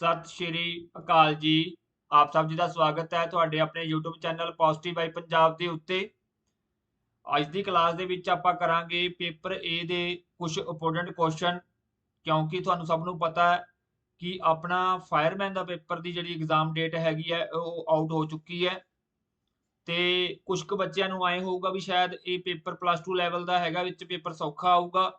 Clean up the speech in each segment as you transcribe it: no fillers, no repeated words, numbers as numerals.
सत श्री अकाल जी। आप सब जी का स्वागत है तुहाडे अपने YouTube channel positive vibe Punjab के उत्ते। अज की क्लास दे विच आपां करांगे पेपर ए दे कुछ इंपोर्टेंट क्वेश्चन, क्योंकि तुहानूं सब नूं पता है कि अपना फायरमैन का पेपर की जिहड़ी एग्जाम डेट हैगी है वो आउट हो चुकी है। तो कुछ क बच्चों नूं आए होऊगा भी शायद ये पेपर +2 लैवल का हैगा, विच पेपर सौखा आऊगा।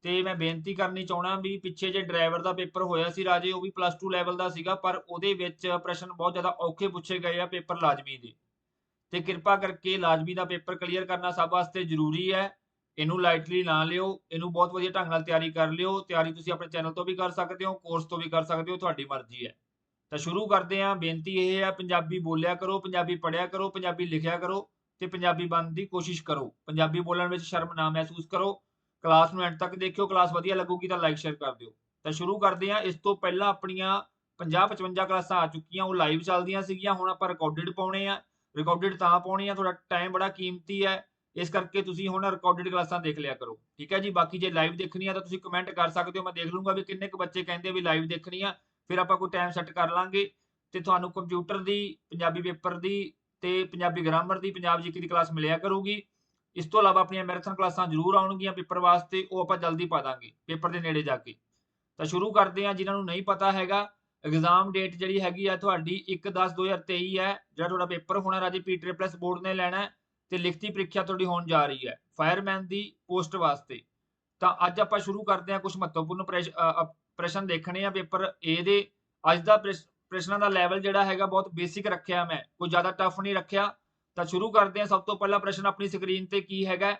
तो मैं बेनती करनी चाहना भी पिछे जे ड्राइवर का पेपर होया सी राजे, वो भी +2 लैवल का सीगा, पर उहदे विच प्रश्न बहुत ज़्यादा औखे पूछे गए आ पेपर लाजमी दे। तो कृपा करके लाजमी का पेपर क्लीयर करना सब वास्ते जरूरी है। इनू लाइटली ना लियो, इनू बहुत वधिया ढंग नाल तैयारी कर लियो। तैयारी तुसीं अपने चैनल तो भी कर सकते हो, कोर्स तो भी कर सकते हो, तुहाडी मर्जी है। तो शुरू करते हैं। बेनती यह है पंजाबी बोलिया करो, पंजाबी पढ़िया करो, पंजाबी लिखिया करो, तो पंजाबी बनने की कोशिश करो। पंजाबी बोलने में शर्म ना महसूस करो। क्लास में एंड तक देखियो, क्लास वधिया लगूगी तो लाइक शेयर कर दियो। तो शुरू करते हैं। इस तो पहला अपनियां 50-55 क्लासां आ चुकियां, वो लाइव चलदियां सीगियां, हुण आपां रिकॉर्डिड पाउणे आ। रिकॉर्डिड तां पाउणी आ, थोड़ा टाइम बड़ा कीमती है, इस करके तुसीं हुण रिकॉर्डिड क्लासां देख लिया करो, ठीक है जी। बाकी जे लाइव देखनी है तो तुसीं कमेंट कर सकते हो, मैं देख लूँगा भी किन्ने क बच्चे कहंदे भी लाइव देखनी आ, फिर आपां कोई टाइम सैट कर लांगे। तो तुहानूं कंप्यूटर की, पंजाबी पेपर की, ते पंजाबी ग्रामर की, पंजाब जीके की क्लास मिलिया करूगी। इस तो इलावा अपनी मैराथन क्लासां जरूर आउणगियां पेपर वास्ते, वो आपां जल्दी पा दांगे पेपर के नेड़े जाके। तो शुरू करते हैं। जिन्होंने नहीं पता हैगा, एग्जाम डेट जी हैगी है तुहाडी 1/10/2023 है, जो तुहाडा पेपर होना राजे PTE+ बोर्ड ने लेना है। तो लिखती परीक्षा तुहाडी होण जा रही है फायरमैन की पोस्ट वास्ते। तो अज आपां शुरू करते हैं। कुछ महत्वपूर्ण प्रश्न देखने हैं पेपर ए दे। अज का प्रश्नों का लैवल जिहड़ा हैगा बहुत बेसिक रखिया, मैं कोई ज़्यादा टफ नहीं रखिया। तो शुरू करते हैं। सब तो पहला प्रश्न अपनी स्क्रीन पर की हैगा,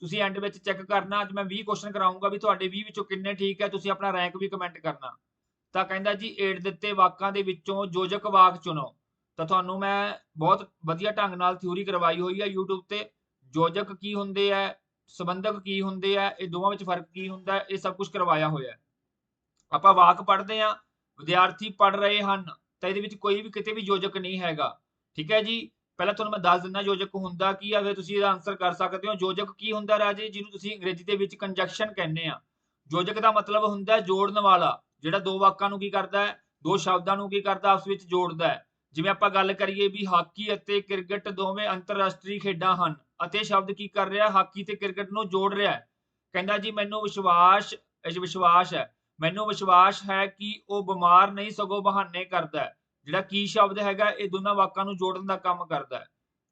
तुसीं एंड में चैक करना। अज मैं 20 क्वेश्चन कराऊंगा भी, तुहाडे 20 विचों किन्ने ठीक है, तुसीं अपना रैंक भी कमेंट करना। तो कहंदा जी 8 दिते वाकां दे विचों योजक वाक चुनो। तो तुहानूं मैं बहुत वधिया ढंग नाल थ्योरी करवाई हुई है यूट्यूब ते। योजक की हुंदे है, संबंधक की हुंदे है, ये दोवां विच फर्क की हुंदा है, ये सब कुछ करवाया होया है। आपां वाक पढ़दे हां, विद्यार्थी पढ़ रहे हैं, तो इहदे विच कोई भी किते भी योजक नहीं हैगा, ठीक है जी। पहला तुहानूं मैं दस दिना योजक हुंदा की है, फिर तुसीं इहदा आंसर कर सकते हो। योजक की हुंदा राजे, जिहनूं तुसीं अंग्रेजी दे विच कंजंक्शन कहने आ। योजक का मतलब हुंदा जोड़न वाला, जिहड़ा दो वाकां नूं की करदा है, दो शब्दां नूं की करदा आपस विच जोड़दा है। जिवें आपां गल करिए भी हाकी अते क्रिकेट दोवें अंतरराष्ट्रीय खेडां हन, अते शब्द की कर रिहा हाकी ते क्रिकेट नूं जोड़ रिहा है। कहंदा जी मैनूं विश्वास है, मैनूं विश्वास है कि वो बीमार नहीं सगों बहाने करदा है। जिहड़ा की शब्द हैगा ये दोनों वाकां नूं जोड़न दा काम करदा है।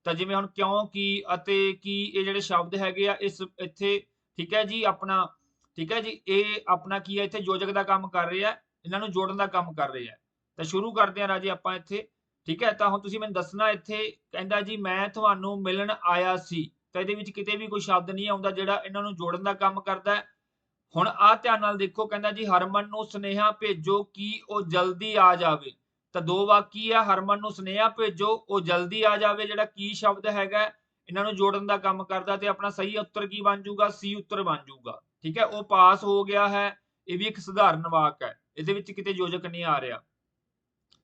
तो जिवें हुण क्यों की अते की, ये जिहड़े शब्द हैगे आ इस इत्थे, ठीक है जी अपना, ठीक है जी, ये अपना की है इत्थे योजक का काम कर रहे हैं, इन्हां नूं जोड़न का काम कर रहे हैं। तो शुरू करते हैं राजे आपां इत्थे, ठीक है। तो हुण तुसीं मैनूं दसना इत्थे, कहंदा जी मैं तुहानूं मिलण आया सी। तो इहदे विच किते भी कोई शब्द नहीं आउंदा जिहड़ा इन्हां नूं जोड़न का काम करदा है। हुण आ ध्यान नाल देखो, कहंदा जी हरमन नूं सुनेहा भेजो कि वो जल्दी आ जावे। तो दो वाकी आ, हरमन नूं सुनेहा भेजो वो जल्दी आ जावे, जिहड़ा की शब्द हैगा इन्हां नूं जोड़न का काम करदा, ते अपना सही उत्तर की बन जूगा, सी उत्तर बन जूगा, ठीक है। वो पास हो गया है, ये भी एक सधारण वाक है, इहदे विच किते योजक नहीं आ रहा।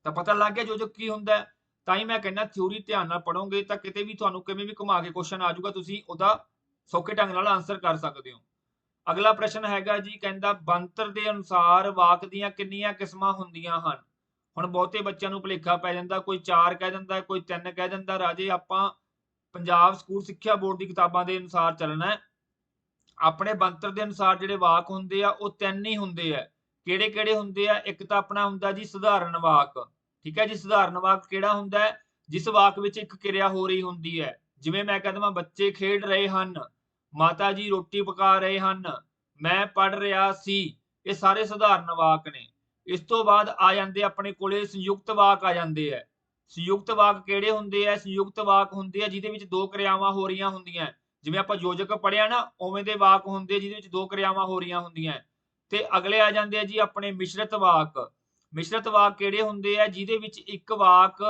तो पता लग गया योजक की हुंदा है। तां ही मैं कहना थ्योरी ध्यान नाल पढ़ोगे तो किते भी तुहानूं किवें भी घुमा के क्वेश्चन आ जाऊगा, तुसीं उहदा सौखे ढंग नाल आंसर कर सकदे हो। अगला प्रश्न हैगा जी, कहंदा बनतर के अनुसार वाक दीयां किन्नियां किस्मां हुंदियां हन। हुण बहुते बच्चों नूं भुलेखा पै जांदा, कोई 4 कह दिंदा, कोई 3 कह दिंदा। राजे आपां पंजाब स्कूल सिक्ख्या बोर्ड की किताबां के अनुसार चलना है। अपने बनतर के अनुसार जिहड़े वाक हुंदे आ वो 3 ही हुंदे आ। किहड़े किहड़े हुंदे आ? एक तां अपना हुंदा जी सधारण वाक, ठीक है जी। सधारण वाक किहड़ा हुंदा है? जिस वाक विच एक किरिया हो रही हुंदी है। जिवें मैं कह दवां बच्चे खेड रहे हन, माता जी रोटी पका रहे हन, मैं पढ़ रहा सी, ये सारे सधारण वाक ने। इस तो बाद आ जांदे अपने कोले संयुक्त वाक आ जांदे है। संयुक्त वाक किहड़े हुंदे आ? संयुक्त वाक हुंदे आ जिहदे विच दो क्रियावां हो रहीआं हुंदियां। जिवें आपां योजक पढ़िया ना, उवें दे वाक हुंदे जिहदे विच दो क्रियावां हो रहीआं हुंदियां। ते अगले आ जांदे आ जी अपने मिश्रित वाक। मिश्रित वाक किहड़े हुंदे आ? जिहदे विच एक वाक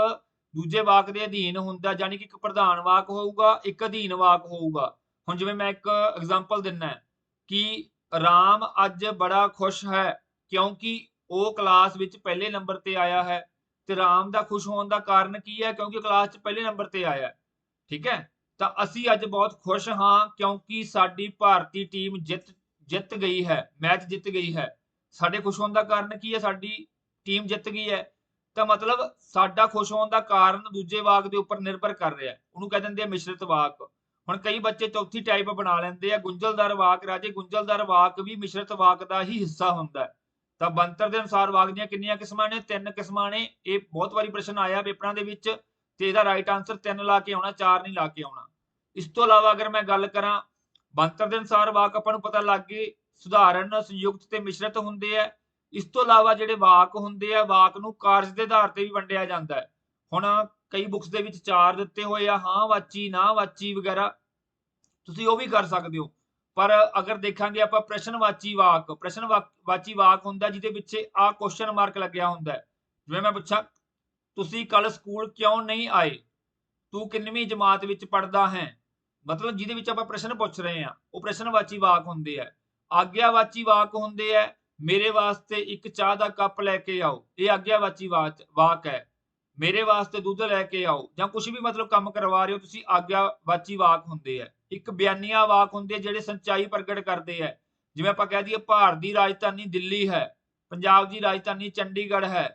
दूजे वाक दे अधीन हुंदा, जानी कि एक प्रधान वाक होऊगा, एक अधीन वाक होऊगा। हुण जिवें मैं एक एग्जाम्पल दिन्ना कि राम अज बड़ा खुश है क्योंकि वो क्लास विच पहले नंबर ते आया है। ते राम दा खुश होण दा कारण की है? क्योंकि क्लास च पहले नंबर ते आया है, ठीक है। तो असी अज बहुत खुश हाँ क्योंकि साडी भारतीय टीम जित गई है, मैच जित गई है। साडे खुश होण दा कारण की है? साडी ਟੀਮ ਜਿੱਤ ਗਈ ਹੈ ਤਾਂ ਮਤਲਬ ਸਾਡਾ ਖੁਸ਼ ਹੋਣ ਦਾ ਕਾਰਨ ਦੂਜੇ ਵਾਕ ਦੇ ਉੱਪਰ ਨਿਰਭਰ ਕਰ ਰਿਹਾ ਹੈ, ਉਹਨੂੰ ਕਹਿ ਦਿੰਦੇ ਆ ਮਿਸ਼ਰਿਤ ਵਾਕ। ਹੁਣ ਕਈ ਬੱਚੇ ਚੌਥੀ ਟਾਈਪ ਬਣਾ ਲੈਂਦੇ ਆ ਗੁੰਝਲਦਾਰ ਵਾਕ। ਰਾਜੇ ਗੁੰਝਲਦਾਰ ਵਾਕ ਵੀ ਮਿਸ਼ਰਿਤ ਵਾਕ ਦਾ ਹੀ ਹਿੱਸਾ ਹੁੰਦਾ ਹੈ। ਤਾਂ ਬਣਤਰ ਦੇ ਅਨੁਸਾਰ ਵਾਕ ਦੀਆਂ ਕਿੰਨੀਆਂ ਕਿਸਮਾਂ ਨੇ? 3 ਕਿਸਮਾਂ ਨੇ। ਇਹ ਬਹੁਤ ਵਾਰੀ ਪ੍ਰਸ਼ਨ ਆਇਆ ਪੇਪਰਾਂ ਦੇ ਵਿੱਚ ਤੇ ਇਹਦਾ ਰਾਈਟ ਆਂਸਰ 3 ਲਾ ਕੇ ਆਉਣਾ, 4 ਨਹੀਂ ਲਾ ਕੇ ਆਉਣਾ। ਇਸ ਤੋਂ ਇਲਾਵਾ ਅਗਰ ਮੈਂ ਗੱਲ ਕਰਾਂ ਬਣਤਰ ਦੇ ਅਨੁਸਾਰ ਵਾਕ ਆਪਾਂ ਨੂੰ ਪਤਾ ਲੱਗ ਗਏ ਸੁਧਾਰਨ, ਸੰਯੁਕਤ ਤੇ ਮਿਸ਼ਰਤ ਹੁੰਦੇ ਆ। ਇਸ ਤੋਂ ਇਲਾਵਾ ਜਿਹੜੇ ਵਾਕ ਹੁੰਦੇ ਆ ਵਾਕ ਨੂੰ ਕਾਰਜ ਦੇ ਆਧਾਰ ਤੇ ਵੀ ਵੰਡਿਆ ਜਾਂਦਾ ਹੈ। ਹੁਣ ਕਈ ਬੁੱਕਸ ਦੇ ਵਿੱਚ 4 ਦਿੱਤੇ ਹੋਏ ਆ, ਹਾਂ ਵਾਚੀ, ਨਾ ਵਾਚੀ ਵਗੈਰਾ, ਤੁਸੀਂ ਉਹ ਵੀ ਕਰ ਸਕਦੇ ਹੋ। ਪਰ ਅਗਰ ਦੇਖਾਂਗੇ ਆਪਾਂ ਪ੍ਰਸ਼ਨਵਾਚੀ ਵਾਕ, ਪ੍ਰਸ਼ਨਵਾਚੀ ਵਾਕ ਹੁੰਦਾ ਜਿਹਦੇ ਪਿੱਛੇ ਆ ਕੁਐਸਚਨ ਮਾਰਕ ਲੱਗਿਆ ਹੁੰਦਾ ਹੈ। ਜਿਵੇਂ ਮੈਂ ਪੁੱਛਾਂ ਤੁਸੀਂ ਕੱਲ ਸਕੂਲ ਕਿਉਂ ਨਹੀਂ ਆਏ, ਤੂੰ ਕਿੰਨਵੀਂ ਜਮਾਤ ਵਿੱਚ ਪੜ੍ਹਦਾ ਹੈ, ਮਤਲਬ ਜਿਹਦੇ ਵਿੱਚ ਆਪਾਂ ਪ੍ਰਸ਼ਨ ਪੁੱਛ ਰਹੇ ਹਾਂ ਉਹ ਪ੍ਰਸ਼ਨਵਾਚੀ ਵਾਕ ਹੁੰਦੇ ਆ। ਆਗਿਆਵਾਚੀ ਵਾਕ ਹੁੰਦੇ ਆ, ਮੇਰੇ ਵਾਸਤੇ ਇੱਕ ਚਾਹ ਦਾ ਕੱਪ ਲੈ ਕੇ ਆਓ, ਇਹ ਆਗਿਆਵਾਚੀ ਵਾਕ ਹੈ। ਮੇਰੇ ਵਾਸਤੇ ਦੁੱਧ ਲੈ ਕੇ ਆਓ, ਜਾਂ ਕੁਝ ਵੀ ਮਤਲਬ ਕੰਮ ਕਰਵਾ ਰਹੇ ਹੋ ਤੁਸੀਂ, ਆਗਿਆਵਾਚੀ ਵਾਕ ਹੁੰਦੇ ਆ। ਇੱਕ ਬਿਆਨੀਆ ਵਾਕ ਹੁੰਦੇ ਆ ਜਿਹੜੇ ਸੱਚਾਈ ਪ੍ਰਗਟ ਕਰਦੇ ਆ। ਜਿਵੇਂ ਆਪਾਂ ਕਹਿ ਦਈਏ ਭਾਰਤ ਦੀ ਰਾਜਧਾਨੀ ਦਿੱਲੀ ਹੈ, ਪੰਜਾਬ ਦੀ ਰਾਜਧਾਨੀ ਚੰਡੀਗੜ੍ਹ ਹੈ,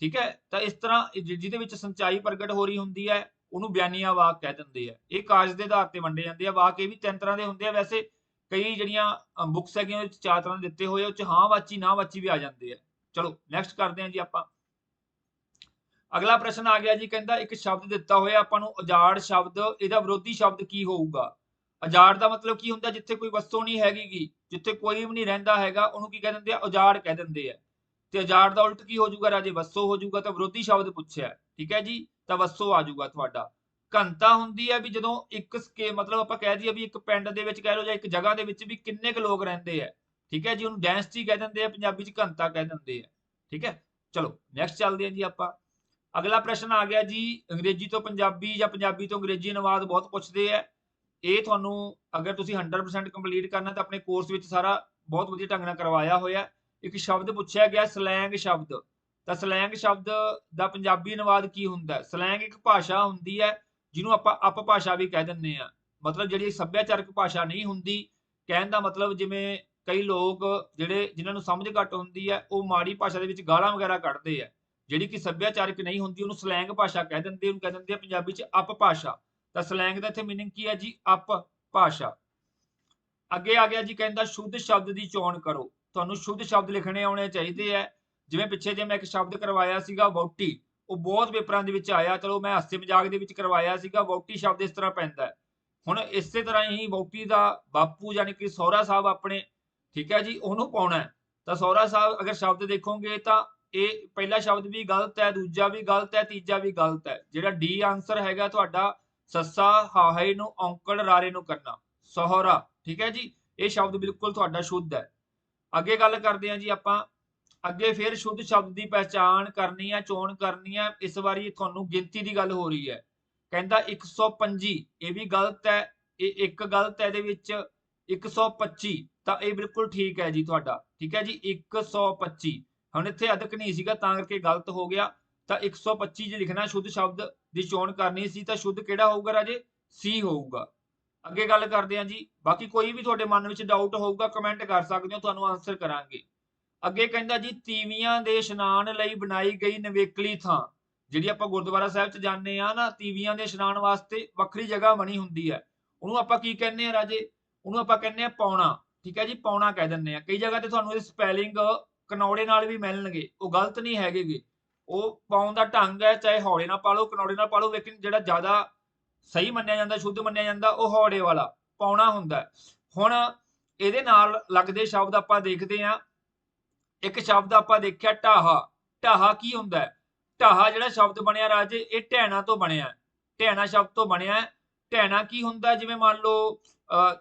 ਠੀਕ ਹੈ। ਤਾਂ ਇਸ ਤਰ੍ਹਾਂ ਜਿਹਦੇ ਵਿੱਚ ਸੱਚਾਈ ਪ੍ਰਗਟ ਹੋ ਰਹੀ ਹੁੰਦੀ ਹੈ ਉਹਨੂੰ ਬਿਆਨੀਆ ਵਾਕ ਕਹਿ ਦਿੰਦੇ ਆ। ਇਹ ਕਾਰਜ ਦੇ ਆਧਾਰ ਤੇ ਵੰਡੇ ਜਾਂਦੇ ਆ ਵਾਕ। ਇਹ ਵੀ 3 ਤਰ੍ਹਾਂ ਦੇ ਹੁੰਦੇ ਆ। ਵੈਸੇ ਕਈ ਜਿਹੜੀਆਂ ਬੁੱਕਸ ਹੈਗੀਆਂ ਉਹ 4 ਤਰ੍ਹਾਂ ਦੇ ਦਿੱਤੇ ਹੋਏ, ਉਹ ਚ ਹਾਂ ਵਾਚੀ, ਨਾ ਵਾਚੀ ਵੀ ਆ ਜਾਂਦੇ ਆ। ਚਲੋ ਨੈਕਸਟ ਕਰਦੇ ਹਾਂ ਜੀ ਆਪਾਂ। ਅਗਲਾ ਪ੍ਰਸ਼ਨ ਆ ਗਿਆ ਜੀ, ਕਹਿੰਦਾ ਇੱਕ ਸ਼ਬਦ ਦਿੱਤਾ ਹੋਇਆ ਆਪਾਂ ਨੂੰ ਉਜਾੜ ਸ਼ਬਦ, ਇਹਦਾ ਵਿਰੋਧੀ ਸ਼ਬਦ ਕੀ ਹੋਊਗਾ? ਉਜਾੜ ਦਾ ਮਤਲਬ ਕੀ ਹੁੰਦਾ? ਜਿੱਥੇ ਕੋਈ ਵਸਤੂ ਨਹੀਂ ਹੈਗੀ, ਜਿੱਥੇ ਕੋਈ ਵੀ ਨਹੀਂ ਰਹਿੰਦਾ ਹੈਗਾ, ਉਹਨੂੰ ਕੀ ਕਹਿ ਦਿੰਦੇ ਆ? ਉਜਾੜ ਕਹਿ ਦਿੰਦੇ ਆ। ਤੇ ਉਜਾੜ ਦਾ ਉਲਟ ਕੀ ਹੋ ਜਾਊਗਾ ਰਾਜੇ? ਵਸੋ ਹੋ ਜਾਊਗਾ। ਤਾਂ ਵਿਰੋਧੀ ਸ਼ਬਦ ਪੁੱਛਿਆ, ਠੀਕ ਹੈ ਜੀ, ਤਾਂ ਵਸੋ ਆ ਜਾਊਗਾ ਤੁਹਾਡਾ। ਘਣਤਾ ਹੁੰਦੀ ਹੈ ਵੀ ਜਦੋਂ ਇੱਕ ਮਤਲਬ ਆਪਾਂ ਕਹਿ ਦਈਏ ਵੀ ਇੱਕ ਪਿੰਡ ਦੇ ਵਿੱਚ ਕਹਿ ਲਓ ਜਾਂ ਇੱਕ ਜਗ੍ਹਾ ਦੇ ਵਿੱਚ ਵੀ ਕਿੰਨੇ ਕੁ ਲੋਕ ਰਹਿੰਦੇ ਆ, ਠੀਕ ਹੈ ਜੀ, ਉਹਨੂੰ ਡੈਂਸਿਟੀ ਕਹਿ ਦਿੰਦੇ ਆ, ਪੰਜਾਬੀ ਚ ਘਣਤਾ ਕਹਿ ਦਿੰਦੇ ਆ, ਠੀਕ ਹੈ। ਚਲੋ ਨੈਕਸਟ ਚੱਲਦੇ ਹਾਂ ਜੀ ਆਪਾਂ। ਅਗਲਾ ਪ੍ਰਸ਼ਨ ਆ ਗਿਆ ਜੀ, ਅੰਗਰੇਜ਼ੀ ਤੋਂ ਪੰਜਾਬੀ ਜਾਂ ਪੰਜਾਬੀ ਤੋਂ ਅੰਗਰੇਜ਼ੀ ਅਨੁਵਾਦ ਬਹੁਤ ਪੁੱਛਦੇ ਆ। ਇਹ ਤੁਹਾਨੂੰ ਅਗਰ ਤੁਸੀਂ 100% ਕੰਪਲੀਟ ਕਰਨਾ ਤਾਂ ਆਪਣੇ ਕੋਰਸ ਵਿੱਚ ਸਾਰਾ ਬਹੁਤ ਵਧੀਆ ਢੰਗ ਨਾਲ ਕਰਵਾਇਆ ਹੋਇਆ। ਇੱਕ ਸ਼ਬਦ ਪੁੱਛਿਆ ਗਿਆ ਸਲੈਂਗ ਸ਼ਬਦ, ਤਾਂ ਸਲੈਂਗ ਸ਼ਬਦ ਦਾ ਪੰਜਾਬੀ ਅਨੁਵਾਦ ਕੀ ਹੁੰਦਾ? ਸਲੈਂਗ ਇੱਕ ਭਾਸ਼ਾ ਹੁੰਦੀ ਹੈ ਜਿਹਨੂੰ ਆਪਾਂ ਅਪਭਾਸ਼ਾ ਵੀ ਕਹਿ ਦਿੰਦੇ ਆ। ਮਤਲਬ ਜਿਹੜੀ ਸੱਭਿਆਚਾਰਕ ਭਾਸ਼ਾ ਨਹੀਂ ਹੁੰਦੀ, ਕਹਿਣ ਦਾ ਮਤਲਬ ਜਿਵੇਂ ਕਈ ਲੋਕ ਜਿਨ੍ਹਾਂ ਨੂੰ ਸਮਝ ਘੱਟ ਹੁੰਦੀ ਹੈ ਉਹ ਮਾੜੀ ਭਾਸ਼ਾ ਦੇ ਵਿੱਚ ਗਾਲਾਂ ਵਗੈਰਾ ਕੱਢਦੇ ਆ, ਜਿਹੜੀ ਕਿ ਸੱਭਿਆਚਾਰਕ ਨਹੀਂ ਹੁੰਦੀ ਉਹਨੂੰ ਸਲੈਂਗ ਭਾਸ਼ਾ ਕਹਿ ਦਿੰਦੇ, ਉਹਨੂੰ ਕਹਿ ਦਿੰਦੇ ਆ ਪੰਜਾਬੀ ਚ ਅਪਭਾਸ਼ਾ। ਤਾਂ ਸਲੈਂਗ ਦਾ ਇੱਥੇ ਮੀਨਿੰਗ ਕੀ ਹੈ ਜੀ? ਅਪਭਾਸ਼ਾ। ਅੱਗੇ ਆ ਗਿਆ ਜੀ, ਕਹਿੰਦਾ ਸ਼ੁੱਧ ਸ਼ਬਦ ਦੀ ਚੋਣ ਕਰੋ। ਤੁਹਾਨੂੰ ਸ਼ੁੱਧ ਸ਼ਬਦ ਲਿਖਣੇ ਆਉਣੇ ਚਾਹੀਦੇ ਆ। ਜਿਵੇਂ ਪਿੱਛੇ ਜੇ ਮੈਂ ਇੱਕ ਸ਼ਬਦ ਕਰਵਾਇਆ ਸੀਗਾ ਵਹੁਟੀ, ਉਹ ਬਹੁਤ ਪੇਪਰਾਂ ਦੇ ਵਿੱਚ ਆਇਆ। ਚਲੋ ਮੈਂ ਹਾਸੇ ਮਜ਼ਾਕ ਦੇ ਵਿੱਚ ਕਰਵਾਇਆ ਸੀਗਾ, ਵਹੁਟੀ ਸ਼ਬਦ ਇਸ ਤਰ੍ਹਾਂ ਪੈਂਦਾ। ਹੁਣ ਇਸੇ ਤਰ੍ਹਾਂ ਹੀ ਵਹੁਟੀ ਦਾ ਬਾਪੂ ਯਾਨੀ ਕਿ ਸਹੁਰਾ ਸਾਹਿਬ ਆਪਣੇ, ਠੀਕ ਹੈ ਜੀ, ਉਹਨੂੰ ਪਾਉਣਾ ਹੈ। ਤਾਂ ਸਹੁਰਾ ਸਾਹਿਬ ਅਗਰ ਸ਼ਬਦ ਦੇਖੋਗੇ ਤਾਂ ਇਹ ਪਹਿਲਾ ਸ਼ਬਦ ਵੀ ਗਲਤ ਹੈ, ਦੂਜਾ ਵੀ ਗਲਤ ਹੈ, ਤੀਜਾ ਵੀ ਗਲਤ ਹੈ। ਜਿਹੜਾ ਡੀ ਆਂਸਰ ਹੈਗਾ ਤੁਹਾਡਾ ਸੱਸਾ ਹਾਹੇ ਨੂੰ ਔਂਕੜ ਰਾਰੇ ਨੂੰ ਕਰਨਾ, ਸਹੁਰਾ, ਠੀਕ ਹੈ ਜੀ, ਇਹ ਸ਼ਬਦ ਬਿਲਕੁਲ ਤੁਹਾਡਾ ਸ਼ੁੱਧ ਹੈ। ਅੱਗੇ ਗੱਲ ਕਰਦੇ ਹਾਂ ਜੀ ਆਪਾਂ। ਅੱਗੇ ਫਿਰ ਸ਼ੁੱਧ ਸ਼ਬਦ ਦੀ ਪਹਿਚਾਣ ਕਰਨੀ ਹੈ, ਚੋਣ ਕਰਨੀ ਹੈ। ਇਸ ਵਾਰੀ ਤੁਹਾਨੂੰ ਗਿਣਤੀ ਦੀ ਗੱਲ ਹੋ ਰਹੀ ਹੈ। ਕਹਿੰਦਾ 125, ਇਹ ਵੀ ਗਲਤ ਹੈ, ਇਹ ਇੱਕ ਗਲਤ ਹੈ ਇਹਦੇ ਵਿੱਚ। 125 ਤਾਂ ਇਹ ਬਿਲਕੁਲ ਠੀਕ ਹੈ ਜੀ ਤੁਹਾਡਾ, ਠੀਕ ਹੈ ਜੀ, 125। ਹੁਣ ਇੱਥੇ ਅਦਕ ਨਹੀਂ ਸੀਗਾ ਤਾਂ ਕਰਕੇ ਗਲਤ ਹੋ ਗਿਆ। ਤਾਂ 125 ਜੇ ਲਿਖਣਾ ਸ਼ੁੱਧ ਸ਼ਬਦ ਦੀ ਚੋਣ ਕਰਨੀ ਸੀ ਤਾਂ ਸ਼ੁੱਧ ਕਿਹੜਾ ਹੋਊਗਾ ਰਾਜੇ? ਸੀ ਹੋਊਗਾ। ਅੱਗੇ ਗੱਲ ਕਰਦੇ ਹਾਂ ਜੀ। ਬਾਕੀ ਕੋਈ ਵੀ ਤੁਹਾਡੇ ਮਨ ਵਿੱਚ ਡਾਊਟ ਹੋਊਗਾ ਕਮੈਂਟ ਕਰ ਸਕਦੇ ਹੋ, ਤੁਹਾਨੂੰ ਆਨਸਰ ਕਰਾਂਗੇ। ਅੱਗੇ ਕਹਿੰਦਾ ਜੀ ਤੀਵੀਆਂ ਦੇ ਇਸ਼ਨਾਨ ਲਈ ਬਣਾਈ ਗਈ ਨਿਵੇਕਲੀ ਥਾਂ, ਜਿਹੜੀ ਆਪਾਂ ਗੁਰਦੁਆਰਾ ਸਾਹਿਬ ਚ ਜਾਂਦੇ ਆ ਨਾ, ਤੀਵੀਆਂ ਦੇ ਇਸ਼ਨਾਨ ਵਾਸਤੇ ਵੱਖਰੀ ਜਗ੍ਹਾ ਬਣੀ ਹੁੰਦੀ ਹੈ, ਉਹਨੂੰ ਆਪਾਂ ਕੀ ਕਹਿੰਦੇ ਆ ਰਾਜੇ? ਉਹਨੂੰ ਆਪਾਂ ਕਹਿੰਦੇ ਆ ਪੌਣਾ, ਠੀਕ ਹੈ ਜੀ, ਪੌਣਾ ਕਹਿ ਦਿੰਦੇ ਆ। ਕਈ ਜਗ੍ਹਾ ਤੇ ਤੁਹਾਨੂੰ ਇਹ ਸਪੈਲਿੰਗ ਕਨੌੜੇ ਨਾਲ ਵੀ ਮਿਲਣਗੇ, ਉਹ ਗਲਤ ਨਹੀਂ ਹੈਗੇ। ਉਹ ਪਾਉਣ ਦਾ ਢੰਗ ਹੈ, ਚਾਹੇ ਹੌਲੇ ਨਾਲ ਪਾ ਲਓ ਕਨੌੜੇ ਨਾਲ ਪਾ ਲਓ, ਲੇਕਿਨ ਜਿਹੜਾ ਜ਼ਿਆਦਾ ਸਹੀ ਮੰਨਿਆ ਜਾਂਦਾ, ਸ਼ੁੱਧ ਮੰਨਿਆ ਜਾਂਦਾ, ਉਹ ਹੌੜੇ ਵਾਲਾ ਪੌਣਾ ਹੁੰਦਾ। ਹੁਣ ਇਹਦੇ ਨਾਲ ਲੱਗਦੇ ਸ਼ਬਦ ਆਪਾਂ ਦੇਖਦੇ ਹਾਂ। ਇੱਕ ਸ਼ਬਦ ਆਪਾਂ ਦੇਖਿਆ ਢਾਹਾ। ਢਾਹਾ ਕੀ ਹੁੰਦਾ? ਢਾਹਾ ਜਿਹੜਾ ਸ਼ਬਦ ਬਣਿਆ ਰਾਜੇ ਇਹ ਢਹਿਣਾ ਤੋਂ ਬਣਿਆ, ਢਹਿਣਾ ਸ਼ਬਦ ਤੋਂ ਬਣਿਆ। ਢਹਿਣਾ ਕੀ ਹੁੰਦਾ? ਜਿਵੇਂ ਮੰਨ ਲਓ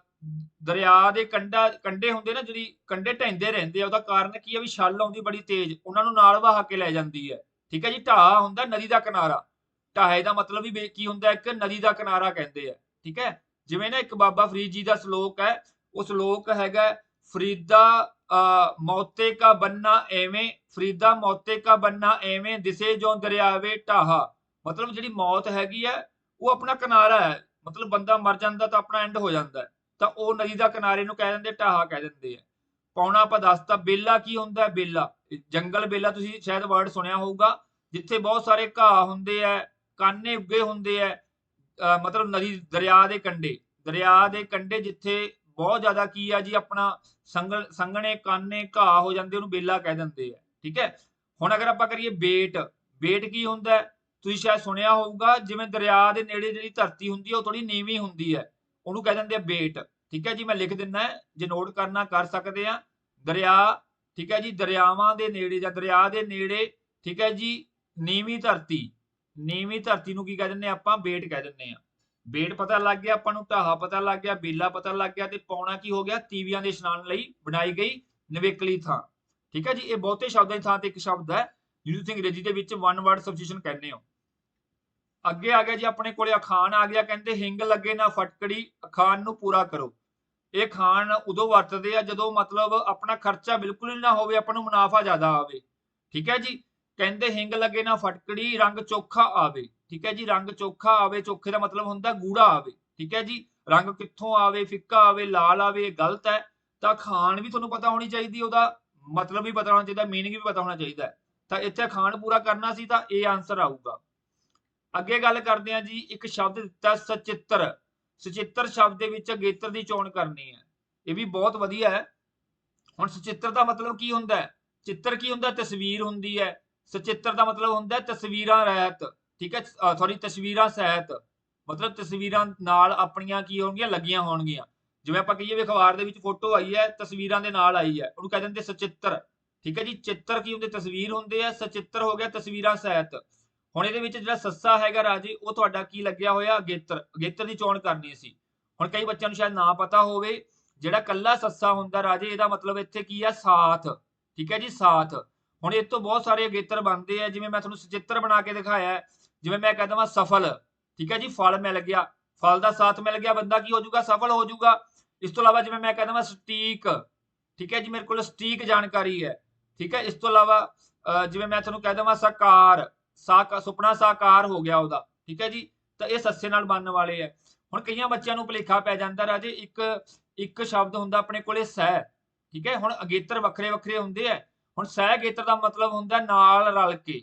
ਦਰਿਆ ਦੇ ਕੰਢੇ ਹੁੰਦੇ ਨਾ, ਜਿਹੜੀ ਕੰਢੇ ਢਹਿੰਦੇ ਰਹਿੰਦੇ ਆ, ਉਹਦਾ ਕਾਰਨ ਕੀ ਆ? ਵੀ ਛੱਲ ਆਉਂਦੀ ਬੜੀ ਤੇਜ਼, ਉਹਨਾਂ ਨੂੰ ਨਾਲ ਵਹਾ ਕੇ ਲੈ ਜਾਂਦੀ ਹੈ, ਠੀਕ ਹੈ ਜੀ। ਢਾਹਾ ਹੁੰਦਾ ਨਦੀ ਦਾ ਕਿਨਾਰਾ। ਢਾਹੇ ਦਾ ਮਤਲਬ ਵੀ ਕੀ ਹੁੰਦਾ? ਇੱਕ ਨਦੀ ਦਾ ਕਿਨਾਰਾ ਕਹਿੰਦੇ ਆ, ਠੀਕ ਹੈ। ਜਿਵੇਂ ਨਾ ਇੱਕ ਬਾਬਾ ਫਰੀਦ ਜੀ ਦਾ ਸ਼ਲੋਕ ਹੈ, ਉਹ ਸ਼ਲੋਕ ਹੈਗਾ ਫਰੀਦਾ ਮੌਤੇ ਕਾ ਬੰਨਾ ਐਵੇਂ, ਫਰੀਦਾ ਮੌਤੇ ਕਾ ਬੰਨਾ ਐਵੇਂ ਦਿਸੇ ਜੋ ਦਰਿਆਵੇ ਢਾਹਾ। ਮਤਲਬ ਜਿਹੜੀ ਮੌਤ ਹੈਗੀ ਹੈ ਉਹ ਆਪਣਾ ਕਿਨਾਰਾ ਹੈ, ਮਤਲਬ ਬੰਦਾ ਮਰ ਜਾਂਦਾ ਤਾਂ ਆਪਣਾ ਐਂਡ ਹੋ ਜਾਂਦਾ, ਤਾਂ ਉਹ ਨਦੀ ਦਾ ਕਿਨਾਰੇ ਨੂੰ ਕਹਿ ਦਿੰਦੇ, ਢਾਹਾ ਕਹਿ ਦਿੰਦੇ ਆ। ਪੌਣਾ ਆਪਾਂ ਦੱਸਤਾ। ਬੇਲਾ ਕੀ ਹੁੰਦਾ? ਬੇਲਾ जंगल बेला तुसीं शायद वर्ड सुनिया होगा, जिथे बहुत सारे घाह हुंदे है, काने उगे हुंदे है, मतलब नदी दरिया के कंढे जिथे बहुत ज्यादा की है जी अपना संघने काने घाह हो जाते, उन्होंने बेला कह देंगे है। ठीक है, हुण अगर आपां करिए बेट, बेट की हुंदा है, तुसीं शायद सुनिया होगा, जिवें दरिया के नेड़े जिहड़ी धरती हुंदी है, वो थोड़ी नीवीं हुंदी है, उहनूं कह दिंदे आ बेट। ठीक है जी, मैं लिख दिना है, जे नोट करना कर सकते हैं। दरिया, ठीक है जी, दरियावां दे नेड़े जां दरिया दे नेड़े, ठीक है जी, नीवीं धरती नूं की कह दिंदे आपां, बेट कह दिंदे आ। बेट पता लग गया आपां नूं, ढाहा पता लग गया, बेला पता लग गया, ते पौना की हो गया, तीवियां दे इशनान लई बनाई गई निवेकली थां। ठीक है जी, ये बहुते शब्दां दी थां ते एक शब्द है ਜਿਹਨੂੰ ਤੁਸੀਂ अंग्रेजी ਦੇ ਵਿੱਚ वन वर्ड सबस्टिट्यूशन ਕਹਿੰਦੇ ਹੋ। ਅੱਗੇ ਆ ਗਿਆ ਜੀ ਆਪਣੇ ਕੋਲੇ ਅਖਾਣ ਆ ਗਿਆ, ਕਹਿੰਦੇ ਹਿੰਗ ਲੱਗੇ ਨਾ ਫਟਕੜੀ, ਅਖਾਣ ਨੂੰ ਪੂਰਾ ਕਰੋ। ਇਹ ਖਾਣ ਉਦੋਂ ਵਰਤਦੇ ਆ ਜਦੋਂ ਮਤਲਬ ਆਪਣਾ ਖਰਚਾ ਬਿਲਕੁਲ ਹੀ ਨਾ ਹੋਵੇ, ਆਪਾਂ ਨੂੰ ਮੁਨਾਫਾ ਜ਼ਿਆਦਾ ਆਵੇ। ਠੀਕ ਹੈ ਜੀ, ਕਹਿੰਦੇ ਹਿੰਗ ਲੱਗੇ ਨਾ ਫਟਕੜੀ, ਰੰਗ ਚੋਖਾ ਆਵੇ। ਠੀਕ ਹੈ ਜੀ, ਰੰਗ ਚੋਖਾ ਆਵੇ, ਚੋਖੇ ਦਾ ਮਤਲਬ ਹੁੰਦਾ ਗੂੜਾ ਆਵੇ। ਠੀਕ ਹੈ ਜੀ, ਰੰਗ ਕਿੱਥੋਂ ਆਵੇ, ਫਿੱਕਾ ਆਵੇ, ਲਾਲ ਆਵੇ, ਇਹ ਗਲਤ ਹੈ। ਤਾਂ ਖਾਣ ਵੀ ਤੁਹਾਨੂੰ ਪਤਾ ਹੋਣੀ ਚਾਹੀਦੀ, ਉਹਦਾ ਮਤਲਬ ਵੀ ਪਤਾ ਹੋਣਾ ਚਾਹੀਦਾ, ਮੀਨਿੰਗ ਵੀ ਪਤਾ ਹੋਣਾ ਚਾਹੀਦਾ। ਤਾਂ ਇੱਥੇ ਖਾਣ ਪੂਰਾ ਕਰਨਾ ਸੀ, ਤਾਂ ਇਹ ਆਨਸਰ ਆਊਗਾ। ਅੱਗੇ ਗੱਲ ਕਰਦੇ ਹਾਂ ਜੀ, ਇੱਕ ਸ਼ਬਦ ਦਿੱਤਾ ਸਚਿੱਤਰ। ਸਚਿੱਤਰ ਸ਼ਬਦ ਦੇ ਵਿੱਚ ਅਗੇਤਰ ਦੀ ਚੋਣ ਕਰਨੀ ਹੈ, ਇਹ ਵੀ ਬਹੁਤ ਵਧੀਆ ਹੈ। ਹੁਣ ਸਚਿੱਤਰ ਦਾ ਮਤਲਬ ਕੀ ਹੁੰਦਾ ਹੈ? ਚਿੱਤਰ ਕੀ ਹੁੰਦਾ? ਤਸਵੀਰ ਹੁੰਦੀ ਹੈ। ਸਚਿੱਤਰ ਦਾ ਮਤਲਬ ਹੁੰਦਾ ਤਸਵੀਰਾਂ ਰਹਿਤ। ਠੀਕ ਹੈ, ਸੌਰੀ, ਤਸਵੀਰਾਂ ਸਹਿਤ, ਮਤਲਬ ਤਸਵੀਰਾਂ ਨਾਲ ਆਪਣੀਆਂ ਕੀ ਹੋਣਗੀਆਂ, ਲੱਗੀਆਂ ਹੋਣਗੀਆਂ। ਜਿਵੇਂ ਆਪਾਂ ਕਹੀਏ ਵੀ ਅਖਬਾਰ ਦੇ ਵਿੱਚ ਫੋਟੋ ਆਈ ਹੈ, ਤਸਵੀਰਾਂ ਦੇ ਨਾਲ ਆਈ ਹੈ, ਉਹਨੂੰ ਕਹਿ ਦਿੰਦੇ ਸਚਿੱਤਰ। ਠੀਕ ਹੈ ਜੀ, ਚਿੱਤਰ ਕੀ ਹੁੰਦੇ? ਤਸਵੀਰ ਹੁੰਦੇ ਆ, ਸਚਿੱਤਰ ਹੋ ਗਿਆ ਤਸਵੀਰਾਂ ਸਹਿਤ। ਹੁਣ ਇਹਦੇ ਵਿੱਚ ਜਿਹੜਾ ਸੱਸਾ ਹੈਗਾ ਰਾਜੇ, ਉਹ ਤੁਹਾਡਾ ਕੀ ਲੱਗਿਆ ਹੋਇਆ? ਅਗੇਤਰ। ਅਗੇਤਰ ਦੀ ਚੋਣ ਕਰਨੀ ਸੀ। ਹੁਣ ਕਈ ਬੱਚਿਆਂ ਨੂੰ ਸ਼ਾਇਦ ਨਾ ਪਤਾ ਹੋਵੇ, ਜਿਹੜਾ ਕੱਲਾ ਸੱਸਾ ਹੁੰਦਾ ਰਾਜੇ, ਇਹਦਾ ਮਤਲਬ ਇੱਥੇ ਕੀ ਆ? ਸਾਥ। ਠੀਕ ਹੈ ਜੀ, ਸਾਥ। ਹੁਣ ਇਹ ਤੋਂ ਬਹੁਤ ਸਾਰੇ ਅਗੇਤਰ ਬਣਦੇ ਆ, ਜਿਵੇਂ ਮੈਂ ਤੁਹਾਨੂੰ ਸਚਿੱਤਰ ਬਣਾ ਕੇ ਦਿਖਾਇਆ। ਜਿਵੇਂ ਮੈਂ ਕਹਿ ਦਵਾਂ ਸਫਲ, ਠੀਕ ਹੈ ਜੀ, ਫਲ ਮਿਲ ਗਿਆ, ਫਲ ਦਾ ਸਾਥ ਮਿਲ ਗਿਆ, ਬੰਦਾ ਕੀ ਹੋ ਜਾਊਗਾ? ਸਫਲ ਹੋ ਜਾਊਗਾ। ਇਸ ਤੋਂ ਇਲਾਵਾ ਜਿਵੇਂ ਮੈਂ ਕਹਿ ਦਵਾਂ ਸਟੀਕ, ਠੀਕ ਹੈ ਜੀ, ਮੇਰੇ ਕੋਲ ਸਟੀਕ ਜਾਣਕਾਰੀ ਹੈ। ਠੀਕ ਹੈ, ਇਸ ਤੋਂ ਇਲਾਵਾ ਜਿਵੇਂ ਮੈਂ ਤੁਹਾਨੂੰ ਕਹਿ ਦਵਾਂ ਸਾਕਾਰ, ਸੁਪਨਾ ਸਾਕਾਰ ਹੋ ਗਿਆ ਉਹਦਾ। ਠੀਕ ਹੈ ਜੀ, ਤਾਂ ਇਹ ਸੱਸੇ ਨਾਲ ਬਣਨ ਵਾਲੇ ਹੈ। ਹੁਣ ਕਈਆਂ ਬੱਚਿਆਂ ਨੂੰ ਭੁਲੇਖਾ ਪੈ ਜਾਂਦਾ ਰਾਜੇ, ਇੱਕ ਸ਼ਬਦ ਹੁੰਦਾ ਆਪਣੇ ਕੋਲੇ ਸਹਿ। ਠੀਕ ਹੈ, ਹੁਣ ਅਗੇਤਰ ਵੱਖਰੇ ਵੱਖਰੇ ਹੁੰਦੇ ਆ। ਹੁਣ ਸਹਿ ਅਗੇਤਰ ਦਾ ਮਤਲਬ ਹੁੰਦਾ ਨਾਲ ਰਲ ਕੇ,